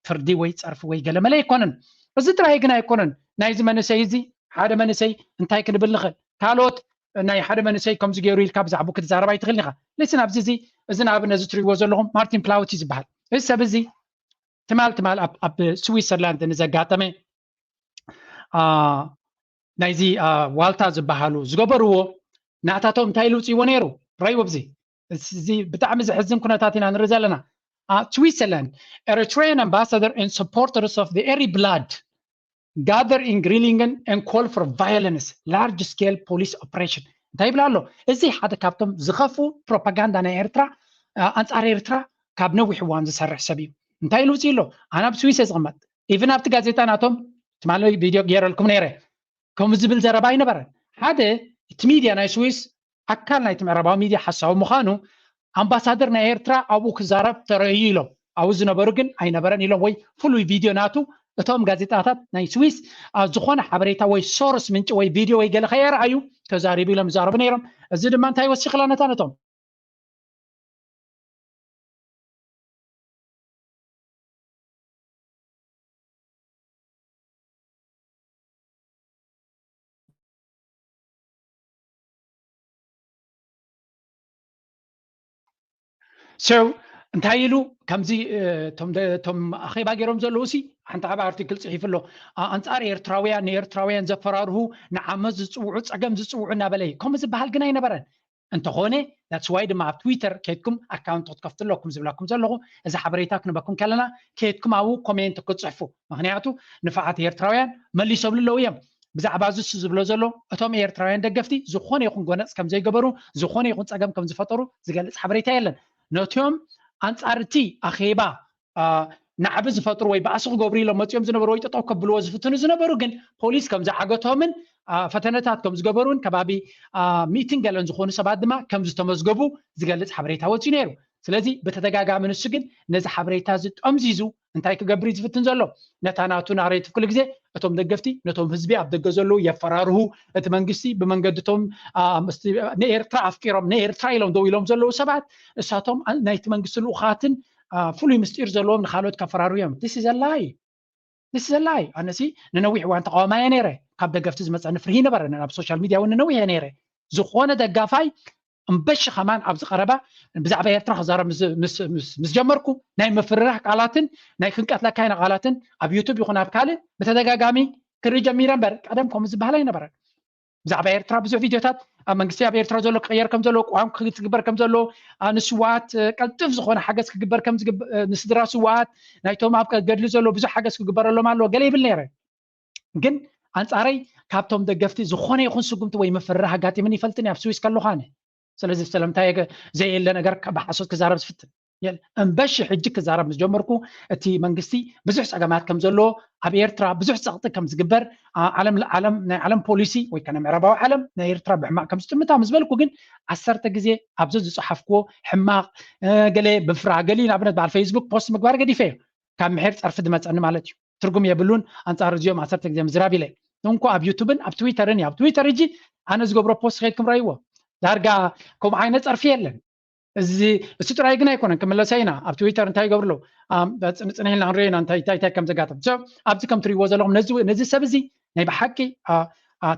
ፍርዲ ወይ ፀርፊ ወይ ገለ መለ ይኮነን እዚ ጥራይ ግን ኣይኮነን ናይዚ መንእሰይ እዚ ሓደ መንእሰይ እንታይ ክንብል ንኽእል ካልኦት ናይ ሓደ መንእሰይ ከምዚ ገይሩ ኢልካ ብዛዕባ ክትዛረባ ይትኽእል ኢኻ ለስን ኣብዚ እዚ ንኣብነት ዝትሪእዎ ዘለኹም ማርቲን ፕላውቲ ዝበሃል እዚ ሰብ እዚ ትማል ኣብ ስዊትዘርላንድ ንዘጋጠመ ናይዚ ዋልታ ዝበሃሉ ዝገበርዎ ናታቶም እንታይ ልውፅይዎ ነይሩ ራይዎ ብዚ እዚ ብጣዕሚ ዝሕዝን ኩነታት ኢና ንርኢ ዘለና Switzerland, Eritrean ambassador and supporters of the Eri blood gather in Grillingen and call for violence, large-scale police operation. እንታይ ይብላ ኣሎ እዚ ሓደ ካብቶም ዝኸፉ ፕሮፓጋንዳ ናይ ኤርትራ ኣንጻር ኤርትራ ካብ ነዊሕ እዋን ዝሰርሕ ሰብ እዩ እንታይ ኢሉ ውፅእ ኣሎ ኣነ ኣብ ስዊስ ዝቕመጥ ኢቭን ኣብቲ ጋዜጣ ናቶም ትማሊ ቪድዮ ገይረልኩም ነይረ ከምኡ ዝብል ዘረባ ኣይነበረን ሓደ እቲ ሚድያ ናይ ስዊስ ኣካል ናይቲ ምዕራባዊ ሚድያ ሓሳቡ ምዃኑ ኣምባሳደር ናይ ኤርትራ ኣብኡ ክዛረብ ተረእዩ ኢሎም ኣብኡ ዝነበሩ ግን ኣይነበረን ኢሎም ወይ ፍሉይ ቪድዮ ናቱ እቶም ጋዜጣታት ናይ ስዊስ ዝኾነ ሓበሬታ ወይ ሶርስ ምንጭ ወይ ቪድዮ ወይ ገለ ከየርአዩ ተዛሪቡ ኢሎም ይዛረቡ ነይሮም እዚ ድማ እንታይ ወሲኽላ ነቶም So እንታይ ኢሉ ከምዚ ቶም ኣኼባ ገይሮም ዘለዉ ሲ ሓንቲ ዓባ ኣርቲክል ጽሒፍ ኣሎ ኣንጻር ኤርትራውያን ዘፈራርሁ ንዓመት ዝፅውዑ ፀገም ዝፅውዑ እናበለ ከምኡ ዝበሃል ግን ኣይነበረን እንተኾነ that's why ድማ ኣብ ትዊተር ከይድኩም ኣካውንት ክትከፍትለኩም ዝብላኩም ዘለኹ እዚ ሓበሬታ ክንበኩም ከለና ከይድኩም ኣብኡ ኮሜንት ክትፅሕፉ ምክንያቱ ንፋዓት ኤርትራውያን መሊሶም ኣለዉ እዮም ብዛዕባ ዝሱ ዝብሎ ዘሎ እቶም ኤርትራውያን ደገፍቲ ዝኾነ ይኹን ጎነፅ ከም ዘይገበሩ ዝኾነ ይኹን ፀገም ከም ዝፈጠሩ ዝገልጽ ሓበሬታ የለን ነቲዮም ኣንጻር እቲ ኣኼባ ንዓብ ዝፈጥሩ ወይ ባእሲ ክገብሩ ኢሎም መፅኦም ዝነበሩ ወይ ጠጠው ከብልዎ ዝፍትኑ ዝነበሩ ግን ፖሊስ ከም ዝዓገቶምን ፈተነታት ከም ዝገበሩን ከባቢ ሚቲንግ ገለን ዝኾኑ ሰባት ድማ ከም ዝተመዝገቡ ዝገልጽ ሓበሬታ ወፂኡ ነይሩ ስለዚ በተደጋጋሚ ንሱ ግን ነዚ ሓበሬታ ዝጠምዚዙ እንታይ ክገብር ዝፍትን ዘሎ ነታናቱ ናሬት ኩሉ ግዜ እቶም ደገፍቲ ነቶም ህዝቢ ኣብ ደገ ዘለዉ የፈራርሁ እቲ መንግስቲ ብመንገድቶም ንኤርትራ ኣፍቂሮም ንኤርትራ ኢሎም ደው ኢሎም ዘለዉ ሰባት እሳቶም ናይቲ መንግስቲ ልኡኻትን ፍሉይ ምስጢር ዘለዎም ንካልኦት ከፈራርሁ እዮም this is a lie ኣነሲ ንነዊሕ እዋን ተቃዋማየ ነይረ ካብ ደገፍቲ ዝመፀ ንፍርሂ ነበረን ኣብ ሶሻል ሚድያ እውን ንነዊሕ ነይረ ዝኾነ ደጋፋይ እምበሽ ኸማን ኣብ ዝቐረባ ብዛዕባ ኤርትራ ክዛረብ ምስ ጀመርኩ ናይ መፍርራሕ ቃላትን ናይ ክንቀትለካ ኢና ቃላትን ኣብ ዩቱብ ይኹን ኣብ ካልእ ብተደጋጋሚ ክርኢ ጀሚረ እምበር ቀደም ከምኡ ዝበሃል ኣይነበረን ብዛዕባ ኤርትራ ብዙሕ ቪድዮታት ኣብ መንግስቲ ኣብ ኤርትራ ዘሎ ክቅየር ከም ዘሎ ቋንቋ ክትግበር ከም ዘሎ ንስዋዓት ቀልጥፍ ዝኾነ ሓገዝ ክግበር ከም ንስድራ ስዋዓት ናይቶም ኣብ ገድሊ ዘሎ ብዙሕ ሓገዝ ክግበረሎም ኣሎ ገለ ይብል ነይረ ግን ኣንጻረይ ካብቶም ደገፍቲ ዝኾነ ይኹን ስጉምቲ ወይ መፍርራሕ ኣጋጢምን ይፈልጥን ኣብ ስዊስ ከለኹ ኣነ ስለዚ ስለምንታይ ዘየለ ነገር ብሓሶት ክዛረብ ዝፍትን እምበሽ ሕጂ ክዛረብ ምስ ጀመርኩ እቲ መንግስቲ ብዙሕ ፀገማት ከም ዘለዎ ኣብ ኤርትራ ብዙሕ ፀቕጢ ከም ዝግበር ናይ ዓለም ፖሊሲ ወይ ከነ ምዕራባዊ ዓለም ናይ ኤርትራ ብሕማቅ ከም ዝጥምታ ምስ በልኩ ግን 10 ግዜ ኣብዚ ዝፅሓፍክዎ ሕማቅ ገለ ብፍራህ ገሊ ንኣብነት በዓል ፌስቡክ ፖስት ምግባር ገዲፈ እዩ ካብ ምሕር ፀርፊ ድመፀኒ ማለት እዩ ትርጉም የብሉን ኣንጻር እዚኦም 10 ግዜ ምዝራብ ኢለ እንኳ ኣብ ዩቱብን ኣብ ትዊተርን ኣብ ትዊተር ሕጂ ኣነ ዝገብሮ ፖስት ከይድኩም ረእይዎ ዳርጋ ከምኡ ዓይነት ፀርፊ የለን እዚ ጥራይ ግን ኣይኮነን ክምለሰ ኢና ኣብ ትዊተር እንታይ ይገብርሎ ፅንፅንኢልና ክንሪኦ ኢና እንታይ ከም ዘጋጥም ኣብዚ ከም ትሪእዎ ዘለኹም ነዚ ሰብ እዚ ናይ ብሓቂ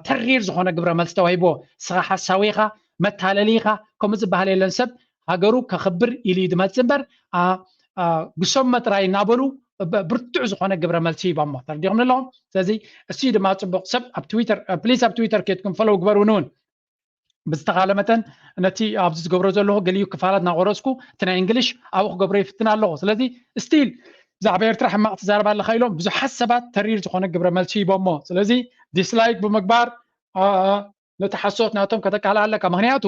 ተሪር ዝኾነ ግብረ መልሲ ተዋሂብዎ ስኻ ሓሳዊ ኢኻ መታለሊ ኢኻ ከምኡ ዝበሃል የለን ሰብ ሃገሩ ከኽብር ኢሉ ድመፅእ እምበር ግሶም መጥራይ እናበሉ ብርቱዕ ዝኾነ ግብረ መልሲ ሂቦሞ ተረዲኹም ኣለኹም ስለዚ እሱ ድማ ፅቡቕ ሰብ ኣብ ትዊተር ፕሊዝ ኣብ ትዊተር ከይድኩም ፈሎው ግበሩን እውን ብዝተኻለ መጠን ነቲ ኣብዚ ዝገብሮ ዘለኹ ገሊዩ ክፋላት እናቆረፅኩ እቲ ናይ እንግሊሽ ኣብኡ ክገብሮ ይፍትን ኣለኹ ስለዚ ስቲል ብዛዕባ ኤርትራ ሕማቅ ትዛረባ ኣለካ ኢሎም ብዙሓት ሰባት ተሪር ዝኾነ ግብረ መልሲ ሂቦሞ ስለዚ ዲስላይክ ብምግባር ነቲ ሓሶት ናቶም ከተቃልዓ ኣለካ ምክንያቱ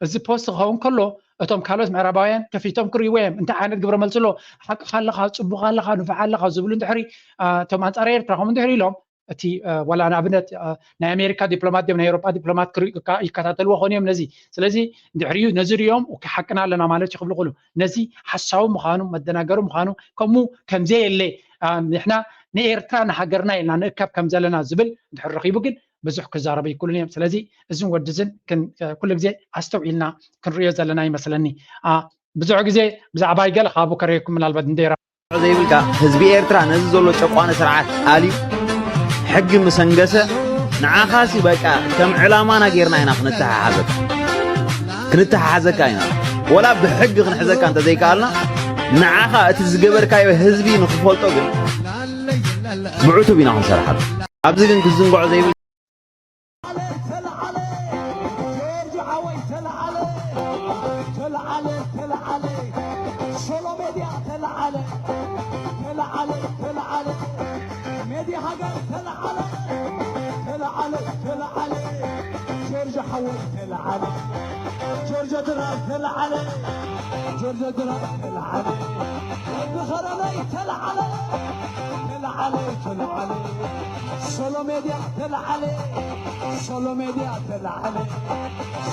እዚ ፖስት ክኸውን ከሎ እቶም ካልኦት ምዕራባውያን ከፊቶም ክርእይዎ እዮም እንታይ ዓይነት ግብረ መልሲ ኣሎ ሓቅኻ ኣለካ ፅቡቕ ኣለካ ንፍዓ ኣለካ ዝብሉ እንድሕሪ እቶም ኣንጻር ኤርትራ ከምኡ እንድሕሪ ኢሎም እቲ ወላ ንኣብነት ናይ ኣሜሪካ ዲፕሎማት ድዮም ናይ ኤውሮጳ ዲፕሎማት ይከታተልዎ ኾኑ እዮም ነዚ ስለዚ እንድሕሪዩ ነዚ ሪኦም ሓቅና ኣለና ማለት ይኽብሉ ኽእሉ ነዚ ሓሳዊ ምዃኑ መደናገሩ ምዃኑ ከምኡ ከምዘየለ ንሕና ንኤርትራ ንሃገርና ኢልና ንእከብ ከም ዘለና ዝብል እንድሕሪ ረኺቡ ግን ብዙሕ ክዛረበ ይክእሉን እዮም ስለዚ እዝን ወዲዝን ኩሉ ግዜ ኣስተውዒልና ክንሪኦ ዘለና ይመስለኒ ብዙሕ ግዜ ብዛዕባ ይገለ ካብኡ ከረየኩም ምናልባት እንደራ ዘይብልካ ህዝቢ ኤርትራ ነዚ ዘሎ ጨቋነ ስርዓት ኣልዩ ሕጊ ምሰንገሰ ንዓኻሲ በቃ ከም ዕላማና ጌርና ኢና ክንተሓሓዘካ ኢና ወላ ብሕጊ ክንሕዘካ እንተዘይከኣልና ንዓኻ እቲ ዝገበርካዮ ህዝቢ ንክፈልጦ ግን ብዕቱብ ኢና ክንሰርሓሉ ኣብዚ ግን ክዝንግዖ ዘይብል ميدي حاجة تلعلي حول العالم جورج دراب العالم جورج دراب العالم بخرمي العالم العالم سولو ميديا العالم سولو ميديا العالم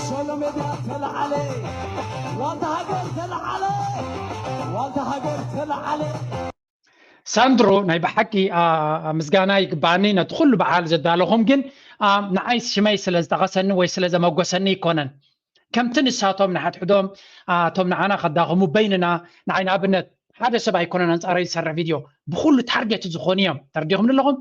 سولو ميديا العالم والد هاجر العالم والد هاجر العالم ساندرو ناي بحكي مزغانا يقباني ندخل بعال زدالهم جن نعيس شمي سلازدغسن وي سلازمغسني كونن كم تنساتهم نحت حدوم توم نعانا خداغمو بيننا نعين ابنت هذا سبا يكونن انصاري يسرع فيديو بكل تارجت زخونيهم ترجيهم لهم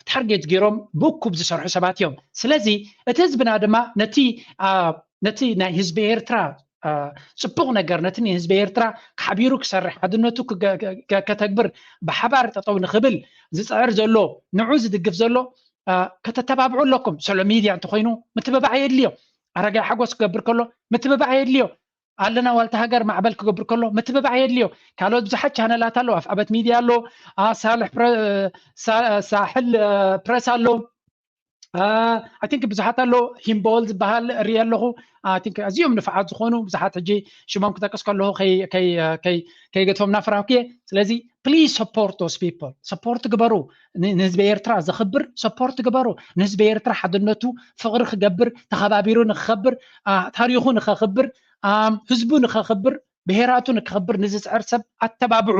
تارجت غيروم بوكو بزسرحو سباتيهم سلازي اتهزبنا دما نتي ناي حزب ኤርትራ ጽቡቕ ነገር ነቲ ህዝቢ ኤርትራ ከሓቢሩ ክሰርሕ ሓድነቱ ከተግብር ብሓባር ጠጠው ንኽብል ዝፅዕር ዘሎ ንዑ ዝድግፍ ዘሎ ከተተባብዑ ኣለኩም ሰሎ ሚድያ እንተኮይኑ ምትብባዕ የድልዮ ኣረጋይ ሓጎስ ክገብር ከሎ ምትብባዕ የድልዮ ኣለና ዋልታ ሃገር ማዕበል ክገብር ከሎ ምትብባዕ የድልዮ ካልኦት ብዙሓት ቻነላት ኣለዉ ኣፍዓበት ሚድያ ኣሎ ሳሕል ፕረስ ኣሎ I think ብዙሓት ኣሎ ሂምቦል ዝበሃል ርኢ ኣለኹ I think ኣዝዮም ንፍዓት ዝኾኑ ብዙሓት ሕጂ ሽሞም ክጠቅስ ከለኹ ከይገድፎም ናፍራክየ ስለዚ ፕሊዝ ሰፖርት ዶስ ፒፕል ሰፖርት ግበሩ ንህዝቢ ኤርትራ ዘኽብር ሰፖርት ግበሩ ንህዝቢ ኤርትራ ሓድነቱ ፍቕሪ ክገብር ተኸባቢሩ ንክኸብር ታሪኹ ንክኽብር ህዝቡ ንክኽብር ብሄራቱ ንክኽብር ንዝፅዕር ሰብ ኣተባብዑ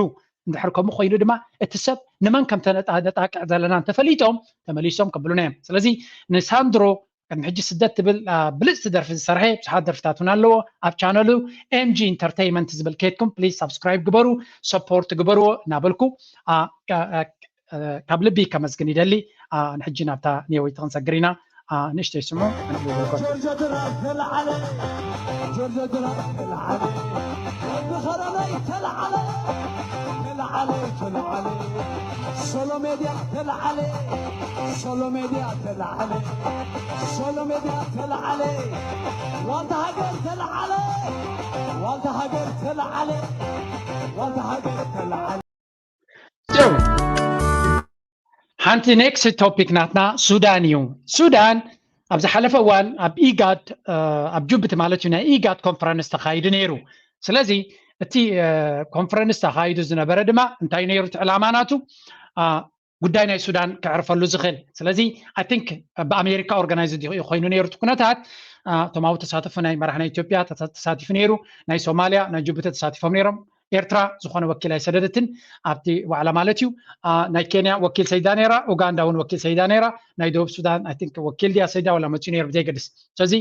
እንድሕር ከምኡ ኮይኑ ድማ እቲ ሰብ ንመን ከም ተነጣቅዕ ዘለና እንተፈሊጦም ተመሊሶም ከብሉና እዮም ስለዚ ንሳንድሮ ቅድሚ ሕጂ ስደት ትብል ብልፅቲ ደርፊ ዝሰርሐ ብዙሓት ደርፍታት እውን ኣለዎ ኣብ ቻነሉ ኤምጂ ኢንተርቴይንመንት ዝብል ከይድኩም ፕሊዝ ሰብስክራይብ ግበሩ ሰፖርት ግበርዎ እናበልኩ ካብ ልቢ ከመስግን ይደሊ ንሕጂ ናብታ ኔወይቲ ክንሰግር ኢና ንእሽተይ ይስምዑ سولو ميديا العالي سولو ميديا العالي سولو ميديا العالي والد هاجر العالي والد هاجر العالي والد هاجر العالي حانتي نيكست توبيك ناتنا سودانيو سودان ابز حلف اول اب ايجاد اب جوبت مالتنا ايجاد كونفرنس تخايد نيرو سلازي እቲ ኮንፈረንስ ተኻይዱ ዝነበረ ድማ እንታይ ነይሩ ዕላማናቱ ጉዳይ ናይ ሱዳን ክዕርፈሉ ዝኽእል ስለዚ አይ ቲንክ በአሜሪካ ኦርጋናይዝድ ኮይኑ ነይሩ ኩነታት እቶም ኣብኡ ተሳተፉ ናይ መራሕና ኢትዮጵያ ተሳቲፉ ነይሩ ናይ ሶማልያ ናይ ጅቡቲ ተሳቲፎም ነይሮም ኤርትራ ዝኾነ ወኪል ኣይሰደደትን ኣብቲ ዋዕላ ማለት እዩ ናይ ኬንያ ወኪል ሰይዳ ነይራ ኡጋንዳ እውን ወኪል ሰይዳ ነይራ ናይ ደቡብ ሱዳን አይ ቲንክ ወኪል ዲያ ሰይዳ ወላ መፅኡ ነይሩ ብዘይገድስ ስለዚ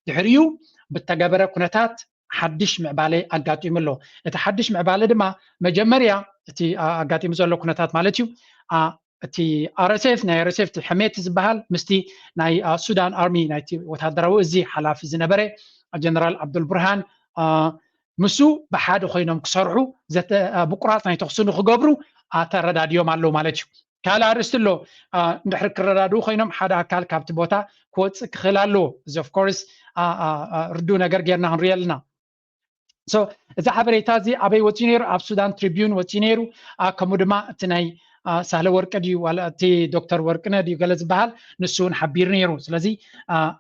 ድሕሪኡ ብተገበረ ኩነታት حدش معبالي أقاطيم له. حدش معبالي دما مجمريا تي أقاطيم زلوا كنتات مالتيو تي RSF ناي RSF تي حميت زبهال مستي ناي سودان أرمي ناي تي وتهدروا زي حلاف زنبري الجنرال عبد البرهان مسو بحاد خوينهم كسرعوا زت بقرات ناي تخصنوا خجبروا ترداديو مالو مالتيو كالا أرستلو نحرك الردادو خوينهم حدا كال كابت بوتا كوت خلالو زي of course ردونا غرغيرنا هنريالنا So إذا حبريتا زي أبي وتينيرو أب سودان تريبيون وتينيرو كمودما تناي سهل ورك دي ولا تي دكتور وركنا دي جلس بحال نسون حبير نيرو سلازي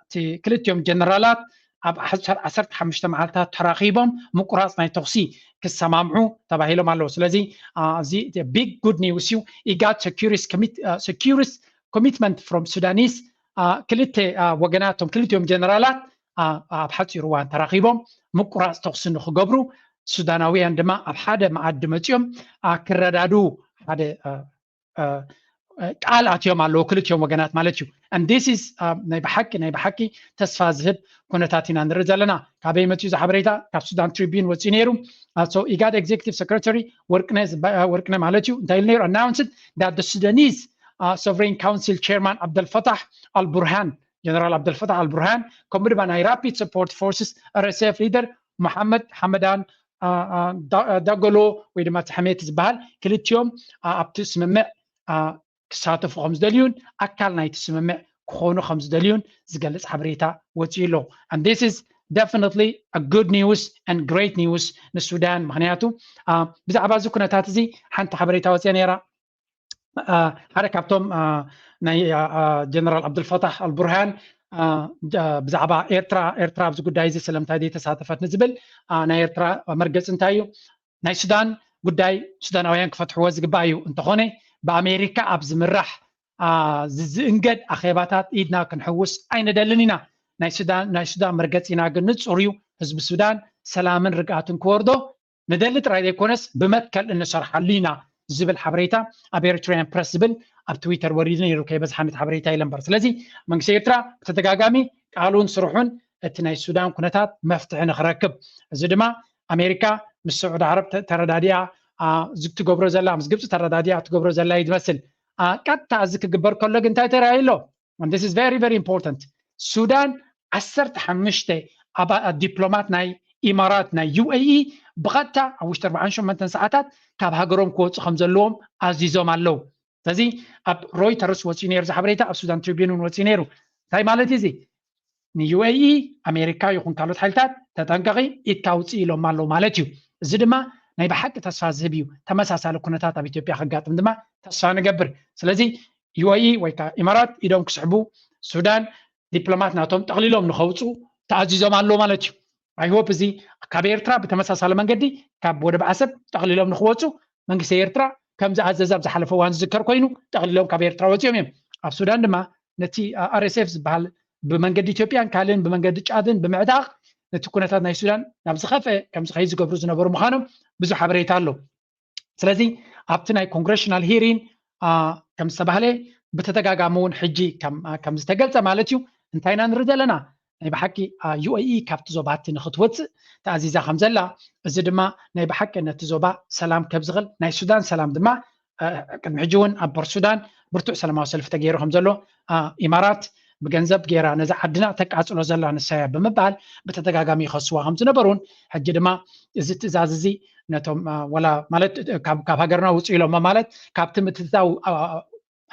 تي كلتيوم جنرالات أب عشرت حمشت معلتها تراقيبهم مقراص ناي تقصي كسمامعو تباهيلو مالو سلازي زي the big good news you got security commitment from Sudanese كلتي وجناتهم كلتيوم جنرالات أبحث يروان تراقيبهم مقراص تقصن خجبرو سوداناويان دما أبحث معد متيوم كردادو هذا قال أتيوم على لوكلتيوم وجنات مالتيو and this is نيبحكي تسفازهب كونتاتينا نرجلنا كابي متيو زحبريتا كاب سودان تريبيون وتينيرو so IGAD executive secretary workنا مالتيو دايلنير announced that the Sudanese sovereign council chairman Abdel Fattah al-Burhan General Abdel Fattah al-Burhan committed by Rapid Support Forces RSF leader Mohammed Hamadan Dagolo ويدما حميت زبال كلتيوم ابتسمع كساتف 5 دليون اكلنا يتسمع كونو 5 دليون زغلص حبريتا وتيلو and this is definitely a good news and great news للسودان معناته بزعبا زكنتات زي حنت حبريتا وتينيرا هذا كابتن ناي جنرال عبد الفتاح البرهان ብዛዕባ ኤርትራ ኣብዚ ጉዳይ እዚ ስለምንታይ ተሳተፈት ንዝብል ናይ ኤርትራ መርገፅ እንታይ እዩ ናይ ሱዳን ጉዳይ ሱዳናውያን ክፈትሕዎ ዝግባእ እዩ እንተኾነ ብኣሜሪካ ኣብ ዝምራሕ ዝእንገድ ኣኼባታት ኢድና ክንሕውስ ኣይንደልን ኢና ናይ ሱዳን መርገፂ ኢና ግን ንፁር እዩ ህዝቢ ሱዳን ሰላምን ርግኣትን ክወርዶ ንደሊ ጥራይ ዘይኮነስ ብመትከል እንሰርሓሉ ኢና ዝብል ሓበሬታ ኣብ ኤርትራውያን ፕረስ ዝብል ኣብ ትዊተር ወሪዱ ነይሩ ከይበዝሓነት ሓበሬታ ኢለ እምበር ስለዚ መንግስቲ ኤርትራ ብተደጋጋሚ ቃሉን ስርሑን እቲ ናይ ሱዳን ኩነታት መፍትሒ ንኽረክብ እዚ ድማ ኣሜሪካ ምስ ስዑድ ዓረብ ተረዳዲያ ትገብሮ ዘላ ምስ ግብፂ ተረዳዲያ ትገብሮ ዘላ እዩ ዝመስል ቀጥታ እዚ ክግበር ከሎ ግን እንታይ ተራእዩ ኣሎ and this is very very important ሱዳን 15 ዲፕሎማት ናይ ኢማራት ናይ UAE ብቐጥታ ኣብ ውሽጢ 48 ሰዓታት ካብ ሃገሮም ክወፁ ከም ዘለዎም ኣዚዞም ኣለው ስለዚ ኣብ ሮይተርስ ወፂኡ ነይሩ ዝሓበሬታ ኣብ ሱዳን ትሪቢዩን ወፂኡ ነይሩ እንታይ ማለት እዚ ንUAE ኣሜሪካ ይኹን ካልኦት ሓይልታት ተጠንቀቂ ኢድካ ውፅእ ኢሎም ኣለው ማለት እዩ እዚ ድማ ናይ ብሓቂ ተስፋ ዝህብ እዩ ተመሳሳሊ ኩነታት ኣብ ኢትዮጵያ ክጋጥም ድማ ተስፋ ንገብር ስለዚ UAE ወይ ከዓ ኢማራት ኢዶም ክስሕቡ ሱዳን ዲፕሎማት ናቶም ጠቕሊሎም ንኸውፁ ተኣዚዞም ኣለው ማለት እዩ I hope እዚ ካብ ኤርትራ ብተመሳሳሊ መንገዲ ካብ ወደብ ዓሰብ ጠቕሊሎም ንኽወፁ መንግስቲ ኤርትራ ከምዚ ኣዘዘ ኣብ ዝሓለፈ እዋን ዝዝከር ኮይኑ ጠቕሊሎም ካብ ኤርትራ ወፂኦም እዮም ኣብ ሱዳን ድማ ነቲ RSF ዝበሃል ብመንገዲ ኢትዮጵያን ካልእን ብመንገዲ ጫድን ብምዕዳቕ ነቲ ኩነታት ናይ ሱዳን ናብ ዝኸፍአ ከምዚ ከይ ዝገብሩ ዝነበሩ ምዃኖም ብዙሕ ሓበሬታ ኣሎ ስለዚ ኣብቲ ናይ ኮንግሬሽናል ሂሪን ከም ዝተባህለ ብተደጋጋሚ እውን ሕጂ ከም ዝተገልፀ ማለት እዩ እንታይ ኢና ንርኢ ዘለና ናይ ብሓቂ UAE ካብቲ ዞባቲ ንኽትወፅእ ተኣዚዛ ከም ዘላ እዚ ድማ ናይ ብሓቂ ነቲ ዞባ ሰላም ከብዝኽእል ናይ ሱዳን ሰላም ድማ ቅድሚ ሕጂ እውን ኣብ በር ሱዳን ብርቱዕ ሰላማዊ ሰልፊ ተገይሩ ከም ዘሎ ኢማራት ብገንዘብ ጌራ ነዛ ዓድና ተቃፅሎ ዘላ ንሳያ ብምባል ብተደጋጋሚ ይኸስዋ ከም ዝነበሩን ሕጂ ድማ እዚ ትእዛዝ እዚ ነቶም ወላ ማለት ካብ ሃገርና ውፅኡ ኢሎም ማለት ካብቲ ምትእትታው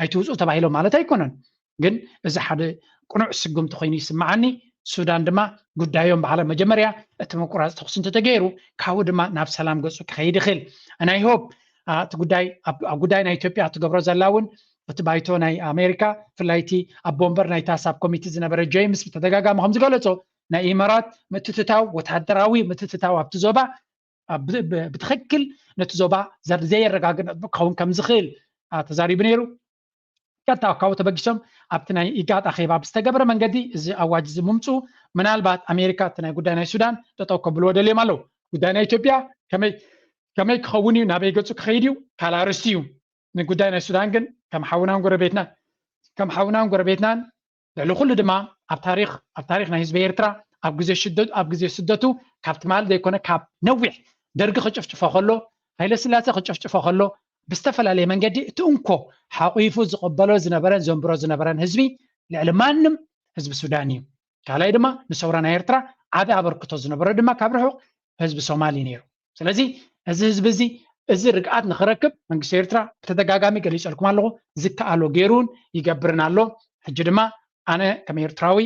ኣይትውፅኡ ተባሂሎም ማለት ኣይኮነን ግን እዚ ሓደ ቁኑዕ ስጉምቲ ኮይኑ ይስማዓኒ ሱዳን ድማ ጉዳዮም በዓለ መጀመርያ እቲ ምቁራፅ ተኩስ እንተተገይሩ ካብኡ ድማ ናብ ሰላም ገፁ ክኸይድ ይኽእል and I hope እቲ ጉዳይ ኣብ ጉዳይ ናይ ኢትዮጵያ ትገብሮ ዘላ እውን እቲ ባይቶ ናይ ኣሜሪካ ፍላይቲ ኣብ ቦምበር ናይ ታሳብ ኮሚቴ ዝነበረ ጄምስ ብተደጋጋሚ ከም ዝገለጾ ናይ ኢማራት ምትትታው ወታደራዊ ምትትታው ኣብቲ ዞባ ብትክክል ነቲ ዞባ ዘየረጋግጥ ክኸውን ከም ዝኽእል ተዛሪቡ ነይሩ ቀጥታ ካብኡ ተበጊሶም ኣብቲ ናይ ኢጋድ ኣኼባ ብዝተገበረ መንገዲ እዚ ኣዋጅ እዚ ምምፁ ምናልባት ኣሜሪካ እቲ ናይ ጉዳይ ናይ ሱዳን ጠጠው ከብልዎ ደልዮም ኣለው ጉዳይ ናይ ኢትዮጵያ ከመይ ክኸውን እዩ ናበይ ገፁ ክኸይድ እዩ ካላርስቲ እዩ ንጉዳይ ናይ ሱዳን ግን ከም ሓውናን ጎረቤትናን ልዕሊ ኩሉ ድማ ኣብ ታሪክ ናይ ህዝቢ ኤርትራ ኣብ ግዜ ስደቱ ካብቲ ማለት ዘይኮነ ካብ ነዊሕ ደርጊ ክጭፍጭፎ ከሎ ሃይለስላሴ ክጭፍጭፎ ከሎ ብዝተፈላለየ መንገዲ እቲ እንኮ ሓቂፉ ዝቕበሎ ዝነበረን ዘንብሮ ዝነበረን ህዝቢ ልዕሊ ማንም ህዝቢ ሱዳን እዩ ካልኣይ ድማ ንሰውራ ናይ ኤርትራ ዓብይ ኣበርክቶ ዝነበሮ ድማ ካብ ርሑቕ ህዝቢ ሶማሊ ነይሩ ስለዚ እዚ ህዝቢ እዚ እዚ ርግኣት ንኽረክብ መንግስቲ ኤርትራ ብተደጋጋሚ ገሊፀልኩም ኣለኹ ዝከኣሎ ገይሩን ይገብርን ኣሎ ሕጂ ድማ ኣነ ከም ኤርትራዊ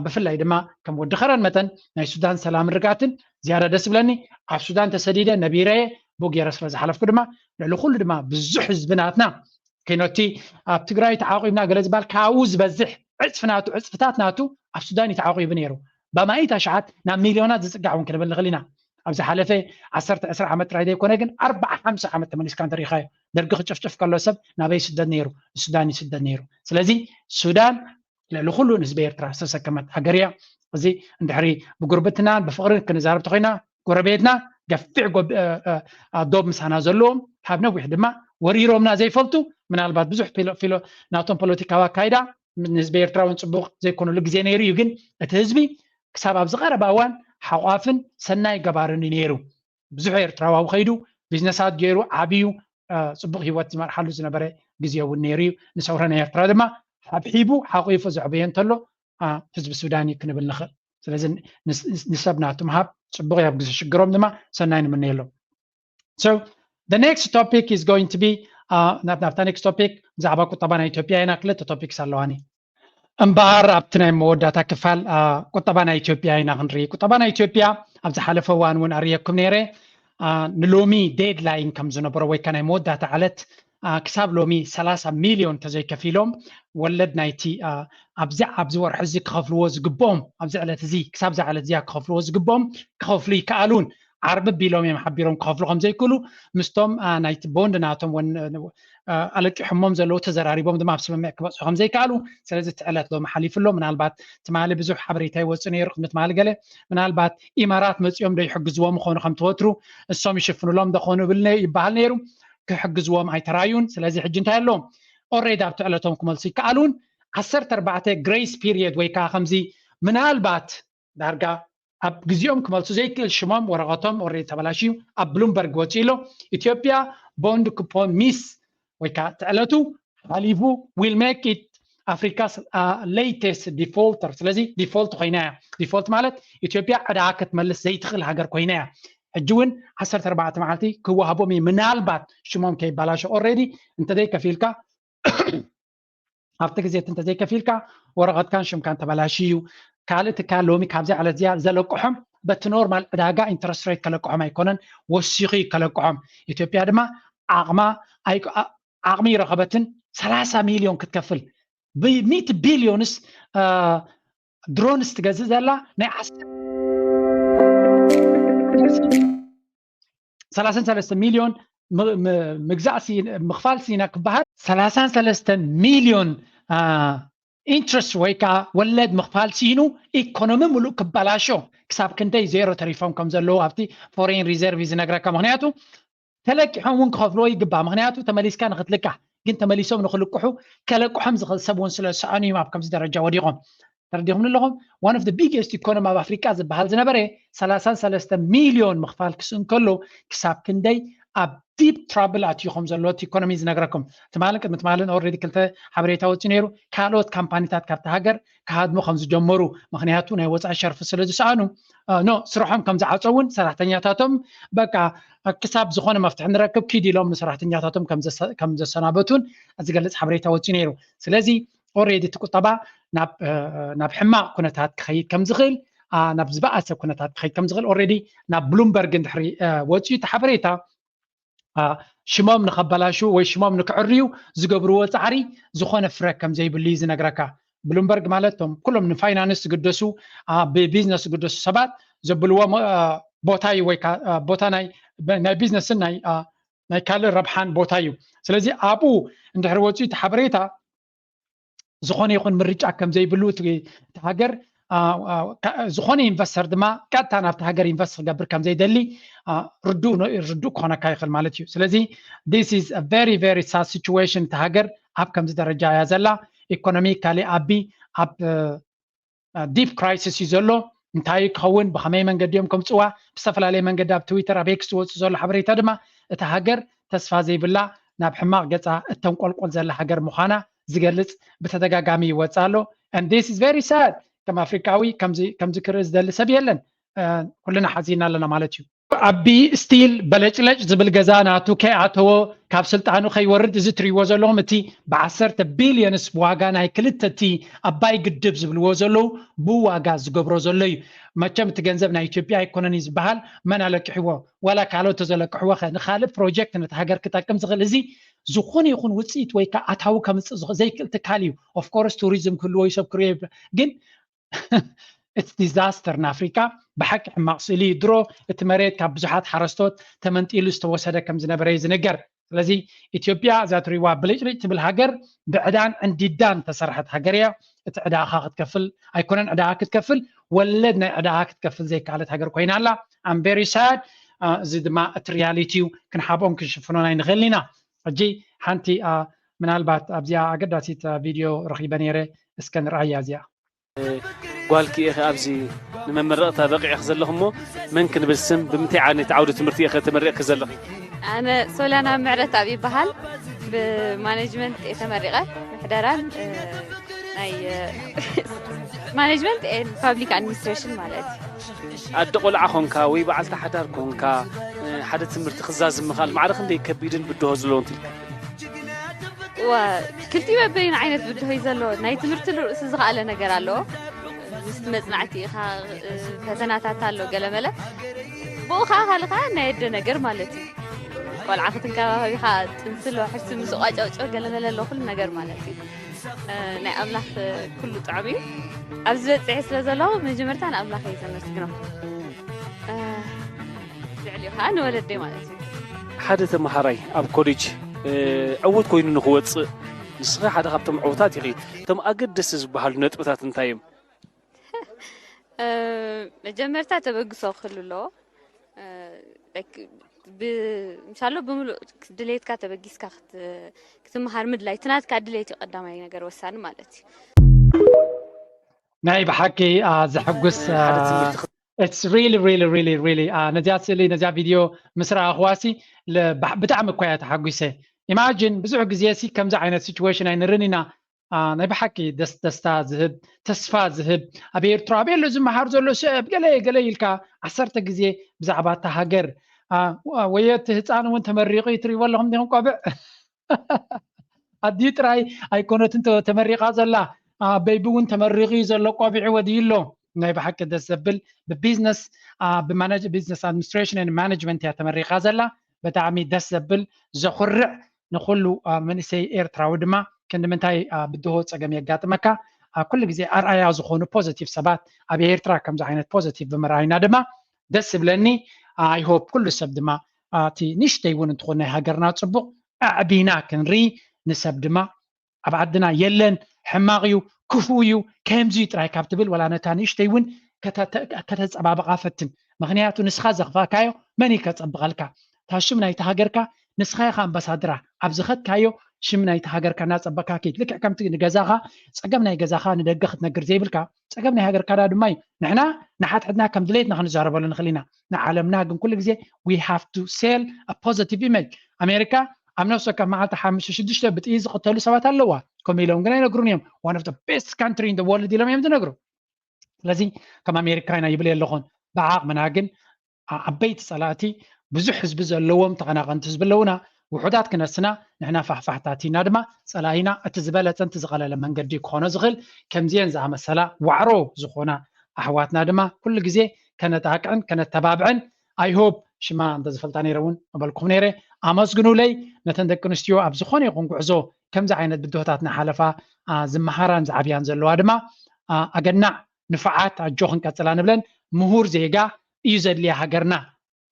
ብፍላይ ድማ ከም ወዲ ኸረን መጠን ናይ ሱዳን ሰላም ርግኣትን ዝያዳ ደስ ብለኒ ኣብ ሱዳን ተሰዲደ ነቢረየ ቦጌረ ስለ ዝሓለፍኩ ድማ ልዕሊ ኩሉ ድማ ብዙሕ ህዝብናትና ከይኖቲ ኣብ ትግራይ ተዓቂብና ገለ ዝበሃል ካብኡ ዝበዝሕ ዕፅፍታት ናቱ ኣብ ሱዳን ይተዓቂቡ ነይሩ ብማኢት ኣሽዓት ናብ ሚልዮናት ዝፅጋዕ እውን ክንብል ንኽእል ኢና ኣብ ዝሓለፈ 10-20 ዓመት ጥራይ ዘይኮነ ግን 40-50 ዓመት ተመሊስካ እንተሪኢኻዮ ደርጊ ክጭፍጭፍ ከሎ ሰብ ናበይ ይስደድ ነይሩ ሱዳን ይስደድ ነይሩ ስለዚ ሱዳን ልዕሊ ኩሉ ንህዝቢ ኤርትራ ዝተሰከመት ሃገር እያ እዚ እንድሕሪ ብጉርብትናን ብፍቅርን ክንዛረብ ተኮይና ጎረቤትና ገፊዕ ዶብ ምሳና ዘለዎም ካብ ነዊሕ ድማ ወሪሮምና ዘይፈልጡ ምናልባት ብዙሕ ናቶም ፖለቲካዊ ኣካይዳ ንህዝቢ ኤርትራ እውን ፅቡቕ ዘይኮነሉ ግዜ ነይሩ እዩ ግን እቲ ህዝቢ ክሳብ ኣብ ዝቐረባ እዋን ሓቋፍን ሰናይ ገባርን ነይሩ ብዙሕ ኤርትራዊ ከይዱ ቢዝነሳት ገይሩ ዓብዩ ፅቡቕ ሂወት ዝመርሓሉ ዝነበረ ግዜ እውን ነይሩ እዩ ንሰውራ ናይ ኤርትራ ድማ ሓብሒቡ ሓቂፉ ዘዕብየ እንተሎ ህዝቢ ሱዳን ክንብል ንኽእል ስለዚ ንሰብ ናቱ ምሃብ ፅቡቕ ኣብ ግዜ ሽግሮም ድማ ሰናይ ንምንየሎም so the next topic is going to be ናብታ next topic ብዛዕባ ቁጠባ ናይ ኢትዮጵያ ኢና ክልተ ቶፒክስ ኣለዋኒ እምበሃር ኣብቲ ናይ መወዳእታ ክፋል ቁጠባ ናይ ኢትዮጵያ ኢና ክንርኢ ቁጠባ ናይ ኢትዮጵያ ኣብ ዝሓለፈ እዋን እውን ኣርየኩም ነይረ ንሎሚ ዴድላይን ከም ዝነበሮ ወይ ከዓ ናይ መወዳእታ ዓለት كساب لومي 30 مليون تزي كفيلهم ولد نايتي أبزع ورح زي كخفلو زقبهم أبزع على تزي كساب زع على زي كخفلو زقبهم كخفلي كالون عرب بيلوم محبيرهم كخفلو خم زي كله مستم نايت بوند ناتهم ون على حمام زلو تزراري بوم دم أبسم معك بس خم زي كالو سلزت على لو محلي فلو من البات تمالي بزوح حبريتاي وصني رقم تمالي قله من البات إمارات متيوم ده يحجزوهم خون خم توترو السام يشوفون لهم دخونوا بالله يبهال نيرو كحجزوهم أي ترايون سلازي حجنت لهم already بتعلتهم كمالسي كالون 14 grace period ويكا خمزي من البات درجة أب جزيهم كمالسو زي كل شمام ورقاتهم already تبلاشيو أب بلومبرغ وتشيلو إثيوبيا بوند كوبون ميس ويكا تعلتو حليفو will make it Africa's latest defaulter سلازي default قيناع default مالت إثيوبيا عداكت ملس زي تخل هاجر قيناع الجون 14 معلتي كوهابو من البات شمام كي بلاشو already انت دي كفيلكا أفتك زيت انت زي كفيلكا ورغت كان شم كان تبلاشيو كالت كالومي كابزي على زيا زلقحم بت نورمال اداغا انترست ريت كلقحم ايكونن وسيقي كلقحم اثيوبيا دما عقمي رقبتن 30 مليون كتكفل ب 100 بليونس درونس تجزز لا ناي 33 مليون مجزاسي مخفال سينا كبهات 33 مليون interest ويكا ولد مخفال سينو ايكونومي ملو كبلاشو كساب كنتي زيرو تريفون كم زلو افتي فورين ريزيرفز نغراكا مغنياتو تلك حون كخفلو يغبا مغنياتو تمليس كان خطلكا كنت تمليسهم نخلقحو كلقحم زغل سبون سلساني ما بكم درجه وديهم ترديهم لهم one of the biggest economy of Africa زبحال زنبري 33 مليون مخفال كسن كله كساب كندي a deep trouble at يخم زلوت economies نغركم تمالك متمالن already كلته حبريتا وتنيرو كالوت كامبانيتات كابت هاجر كهادمو خمس جمرو مخنياتو ناي وصع شرف سلج سانو نو سرحهم كم زعصون سراحتنياتاتهم بقى كساب زخونه مفتح نركب كيدي لهم سراحتنياتاتهم كم زسنابتون ازغلص حبريتا وتنيرو سلازي already تقطبا ناب حما كنتات خيد كم زغيل ناب زباس كنتات خيد كم زغيل already ناب بلومبرغ ندحري وصي تحبريتا شمام نخبلاشو ወይ شمام نكعريو زغبرو ጻعري زخونه فرق كم زي بليز نغركا بلومبرغ مالتهم كلهم فاينانس قدسو ببيزنس قدسو سبات زبلوا بوتاي ወይ بوتاناي ناي بيزنس ناي كال ربحان بوتايو ስለዚህ አቡ እንድሕር ወጪ ተحبريتا زخونه يكون مرጫ كم زي بلو تهاجر زخونه إنفستر دما كاتا نافت هاجر إنفستر قبر كم زي دلي ردو كونا كايخل مالتيو سلازي this is a very very sad situation تهاجر أب كم زي درجة يا زلا economically أبي أب deep crisis يزلو انتهي كون بخمي من قديم كم سوا بسفل عليه من قدام تويتر أبيكس وزول حبريتا دما تهاجر تسفى زي بالله ناب حماق جتا التنقل زلا هاجر مخانا زغلص بتدغاغامي يوصالو and this is very sad كم افريكاوي كم ذكر زدل سب يلن كلنا حزينا لنا مالتيو ابي ستيل بلچلچ زبل غزاناتو كاتو كاب سلطانو خيورد زتري وزلهم تي ب10 بليونس بواغا ناي كلتتي اباي گدب زبل وزلو بواغا زغبرو زلي ماچم تگنزب نا ኢትዮጵያ ኢኮኖሚ ዝبحال من على ولا كالو تزلقحو خالف بروجكت نتهاجر كتاكم زغل ازي زخون يكون وصيت ويكا اتاو كمص زي كلتكاليو of course tourism كله يسب كريب جن it's disaster in Africa بحق مقصلي درو اتمريت كبزحات حرستوت تمنطيل استوسده كم زنبري زنجر ስለዚህ ኢትዮጵያ ዛትሪዋ ብልጭልጭ ትብል ሃገር ብዕዳን እንዲዳን ተሰርሐት ሃገርያ እቲ ዕዳኻ ክትከፍል ኣይኮነን ዕዳኻ ክትከፍል ወለድ ናይ ዕዳኻ ክትከፍል ዘይካለት ሃገር ኮይና ኣላ I'm very sad እዚ ድማ እቲ ሪያሊቲው ክንሓቦም ክንሽፍኖን ኣይንኽእልና ሕጂ ሓንቲ ምናልባት ኣብዚኣ ኣገዳሲት ቪድዮ ረኺበ ነይረ እስከ ንርኣያ እዚኣ ጓልኪ እኺ ኣብዚ ንመመረቕታ በቂዕክ ዘለኹሞ መን ክንብልስም ብምንታይ ዓይነት ዓውዲ ትምህርቲ እኺ ተመሪቕክ ዘለኺ أنا سولانا معرت أبي بحال بمانجمنت إتمرقة محدران أي مانجمنت إن public administration مالتي أدقل عخونكا ويبعل تحدار كونكا حدا تمرت خزاز مخال معرخ اللي كبيرين بده هزلون تلك وكلتي ما بين عينت بده هزلون ناي تمرت الرؤوس زغالة نقرالو مستمزنعتي كزناتات تالو قلملة بوخا خالقا نايد نقر مالتي ቆልዓ ክትንከባኸቢኻ ጥንስሎ ሕርሲ ምስ ቋጫውጮ ገለመለ ኣሎ ኩሉ ነገር ማለት እዩ ናይ ኣምላኽ ኩሉ ጥዕሚ እዩ ኣብ ዝበፅሐ ስለ ዘለኹ መጀመርታ ንኣምላኽ እየ ዘመስግኖ ልዕልዩ ከዓ ንወለደይ ማለት እዩ ሓደ ተመሃራይ ኣብ ኮሌጅ ዕውት ኮይኑ ንኽወፅእ ንስኻ ሓደ ካብቶም ዕውታት ኢኺ እቶም ኣገደሲ ዝበሃሉ ነጥብታት እንታይ እዮም መጀመርታ ተበግሶ ክህሉ ኣለዎ ምሻሎ ብምሉእ ድሌትካ ተበጊስካ ክትመሃር ምድላይ ትናትካ ድሌት ቀዳማይ ነገር ወሳኒ ማለት እዩ ናይ ብሓቂ ዘሐጉስ it's really ነዚያ ስእሊ ነዚያ ቪድዮ ምስ ረኣኽዋሲ ብጣዕሚ እኳ እያ ተሓጒሰ ኢማጂን ብዙሕ ግዜ ሲ ከምዚ ዓይነት ሲቹዌሽን ኣይንርን ኢና ናይ ብሓቂ ደስታ ዝህብ ተስፋ ዝህብ ኣብ ኤርትራ ኣብ የሎ ዝመሃር ዘሎ ሰብ ገለ ኢልካ 10 ግዜ ብዛዕባ እታ ሃገር ወየት ህፃን እውን ተመሪቑ ትሪእዎ ኣለኹም ዲኹም ቆብዕ ኣድዩ ጥራይ ኣይኮነትን ተመሪቓ ዘላ በይቢ እውን ተመሪቑ ዘሎ ቆቢዑ ወዲዩሎ ናይ ብሓቂ ደስ ዘብል ብቢዝነስ ቢዝነስ ኣድሚኒስትሬሽን ኤንድ ማኔጅመንት እያ ተመሪቓ ዘላ ብጣዕሚ ደስ ዘብል ዘኹርዕ ንኩሉ መንእሰይ ኤርትራዊ ድማ ክንዲ ምንታይ ብድሆ ፀገም የጋጥመካ ኩሉ ግዜ ኣርኣያ ዝኾኑ ፖዚቲቭ ሰባት ኣብ ኤርትራ ከምዚ ዓይነት ፖዚቲቭ ብምርኣይና ድማ ደስ ይብለኒ ኣይሆፕ ኩሉ ሰብ ድማ እቲ ንእሽተይ እውን እንትኾን ናይ ሃገርና ፅቡቕ ኣዕቢና ክንርኢ ንሰብ ድማ ኣብ ዓድና የለን ሕማቕ እዩ ክፉእ እዩ ከምዚ ጥራይ ካብ ትብል ወላ ነታ ንእሽተይ እውን ከተፀባበቓ ፈትን ምክንያቱ ንስኻ ዘኽፋካዮ መን እዩ ከፀብቐልካ እታ ሽም ናይቲ ሃገርካ ንስኻ ኢኻ ኣምባሳድራ ኣብ ዝኸድካዮ ሽም ናይቲ ሃገርካ እናፀበቕካ ከይድ ልክዕ ከምቲ ንገዛኻ ፀገም ናይ ገዛኻ ንደገ ክትነግር ዘይብልካ ፀገም ናይ ሃገርካ ድማ እዩ ንሕና ንሓትሕትና ከም ድሌትና ክንዛረበሉ ንኽእል ኢና ንዓለምና ግን ኩሉ ግዜ we have to sell a positive image ኣሜሪካ ኣብ ነፍሲ ወከፍ መዓልቲ 5-6 ብጥይት ዝቕተሉ ሰባት ኣለዋ ከምኡ ኢሎም ግን ኣይነግሩን እዮም one of the best country in the world ኢሎም እዮም ዝነግሩ ስለዚ ከም ኣሜሪካ ኢና ይብል የለኹን ብዓቕምና ግን ዓበይቲ ፀላእቲ ብዙሕ ህዝቢ ዘለዎም ተቐናቐንቲ ህዝቢ ኣለውና ውሑዳት ክነስና ንሕና ፋሕፋሕታት ኢና ድማ ፀላኢና እቲ ዝበለፀን እቲ ዝቐለለ መንገዲ ክኾነ ዝኽእል ከምዚአን ዝኣመሰላ ዋዕሮ ዝኾና ኣሕዋትና ድማ ኩሉ ግዜ ከነጣቅዕን ከነተባብዕን ኣይሆፕ ሽማ እንተዝፈልጣ ነይረ እውን ኣበልኩም ነይረ ኣመስግኑለይ ነተን ደቂ ኣንስትዮ ኣብ ዝኾነ ይኹን ጉዕዞ ከምዚ ዓይነት ብድሆታት ናሓለፋ ዝመሃራን ዝዓብያን ዘለዋ ድማ ኣገናዕ ንፍዓት ኣጆ ክንቀፅላ ንብለን ምሁር ዜጋ እዩ ዘድልያ ሃገርና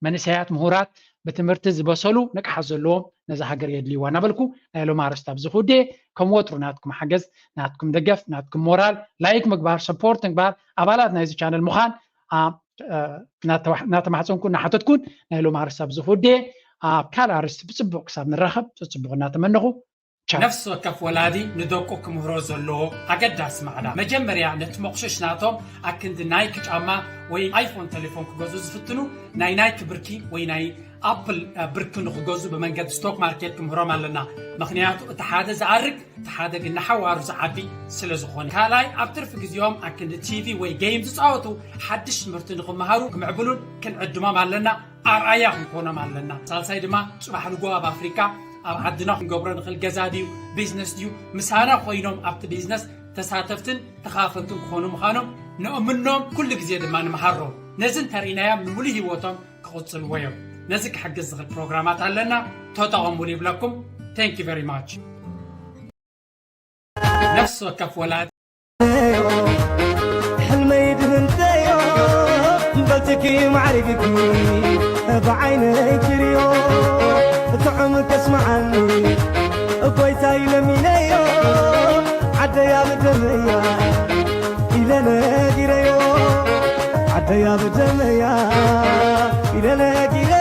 መንእሰያት ምሁራት በትምህርቲ ዝበሰሉ ንቅሓት ዘለዎም ነዚ ሃገር የድልይዋ እናበልኩ ናይ ሎማ ኣርስታ ብዝኹዴ ከም ወትሩ ናትኩም ሓገዝ ናትኩም ደገፍ ናትኩም ሞራል ላይክ ምግባር ሰፖርት ምግባር ኣባላት ናይዚ ቻነል ምዃን እናተማሕፀንኩን እናሓተትኩን ናይ ሎማ ኣርስታ ብዝኹዴ ኣብ ካልእ ኣርስቲ ብፅቡቅ ክሳብ ንራኸብ ፅቡቅ እናተመነኹ ነፍሲ ወከፍ ወላዲ ንደቁ ክምህሮ ዘለዎ ኣገዳሲ ማዕዳ መጀመርያ ነቲ መቑሸሽ ናቶም ኣክንዲ ናይክ ጫማ ወይ ኣይፎን ቴሌፎን ክገዙ ዝፍትኑ ናይ ናይክ ብርኪ ወይ ናይ ኣፕል ብርኪ ንክገዙ ብመንገዲ ስቶክ ማርኬት ክምህሮም ኣለና ምክንያቱ እቲ ሓደ ዝኣርግ እቲ ሓደ ግን ናሓዋሩ ዝዓቢ ስለ ዝኾነ ካልኣይ ኣብ ትርፊ ግዜኦም ኣክንዲ ቲቪ ወይ ጌም ዝፃወቱ ሓድሽ ትምህርቲ ንክመሃሩ ክምዕብሉን ክንዕድሞም ኣለና ኣርኣያ ክንኮኖም ኣለና ሳልሳይ ድማ ፅባሕ ልጎ ኣብ ኣፍሪካ ኣብ ዓድና ክንገብሮ ንኽእል ገዛ ድዩ ቢዝነስ ድዩ ምሳና ኮይኖም ኣብቲ ቢዝነስ ተሳተፍትን ተኻፈልትን ክኾኑ ምዃኖም ንእምኖም ኩሉ ግዜ ድማ ንምሃሮም ነዚ እንተርኢናያ ምሉእ ሂወቶም ክቕፅልዎ እዮም ነዚ ክሕግዝ ዝኽእል ፕሮግራማት ኣለና ተጠቐሙሉ ይብለኩም ቴንክ ዩ ቨሪ ማች ነፍሲ ወከፍ ወላድ حلمي دهنتيو بلتكي معرقك بعيني كريو طعمك اسمعني كويتاي لمينيو عدى يا بدميا إلى نادريو عدى يا بدميا إلى نادريو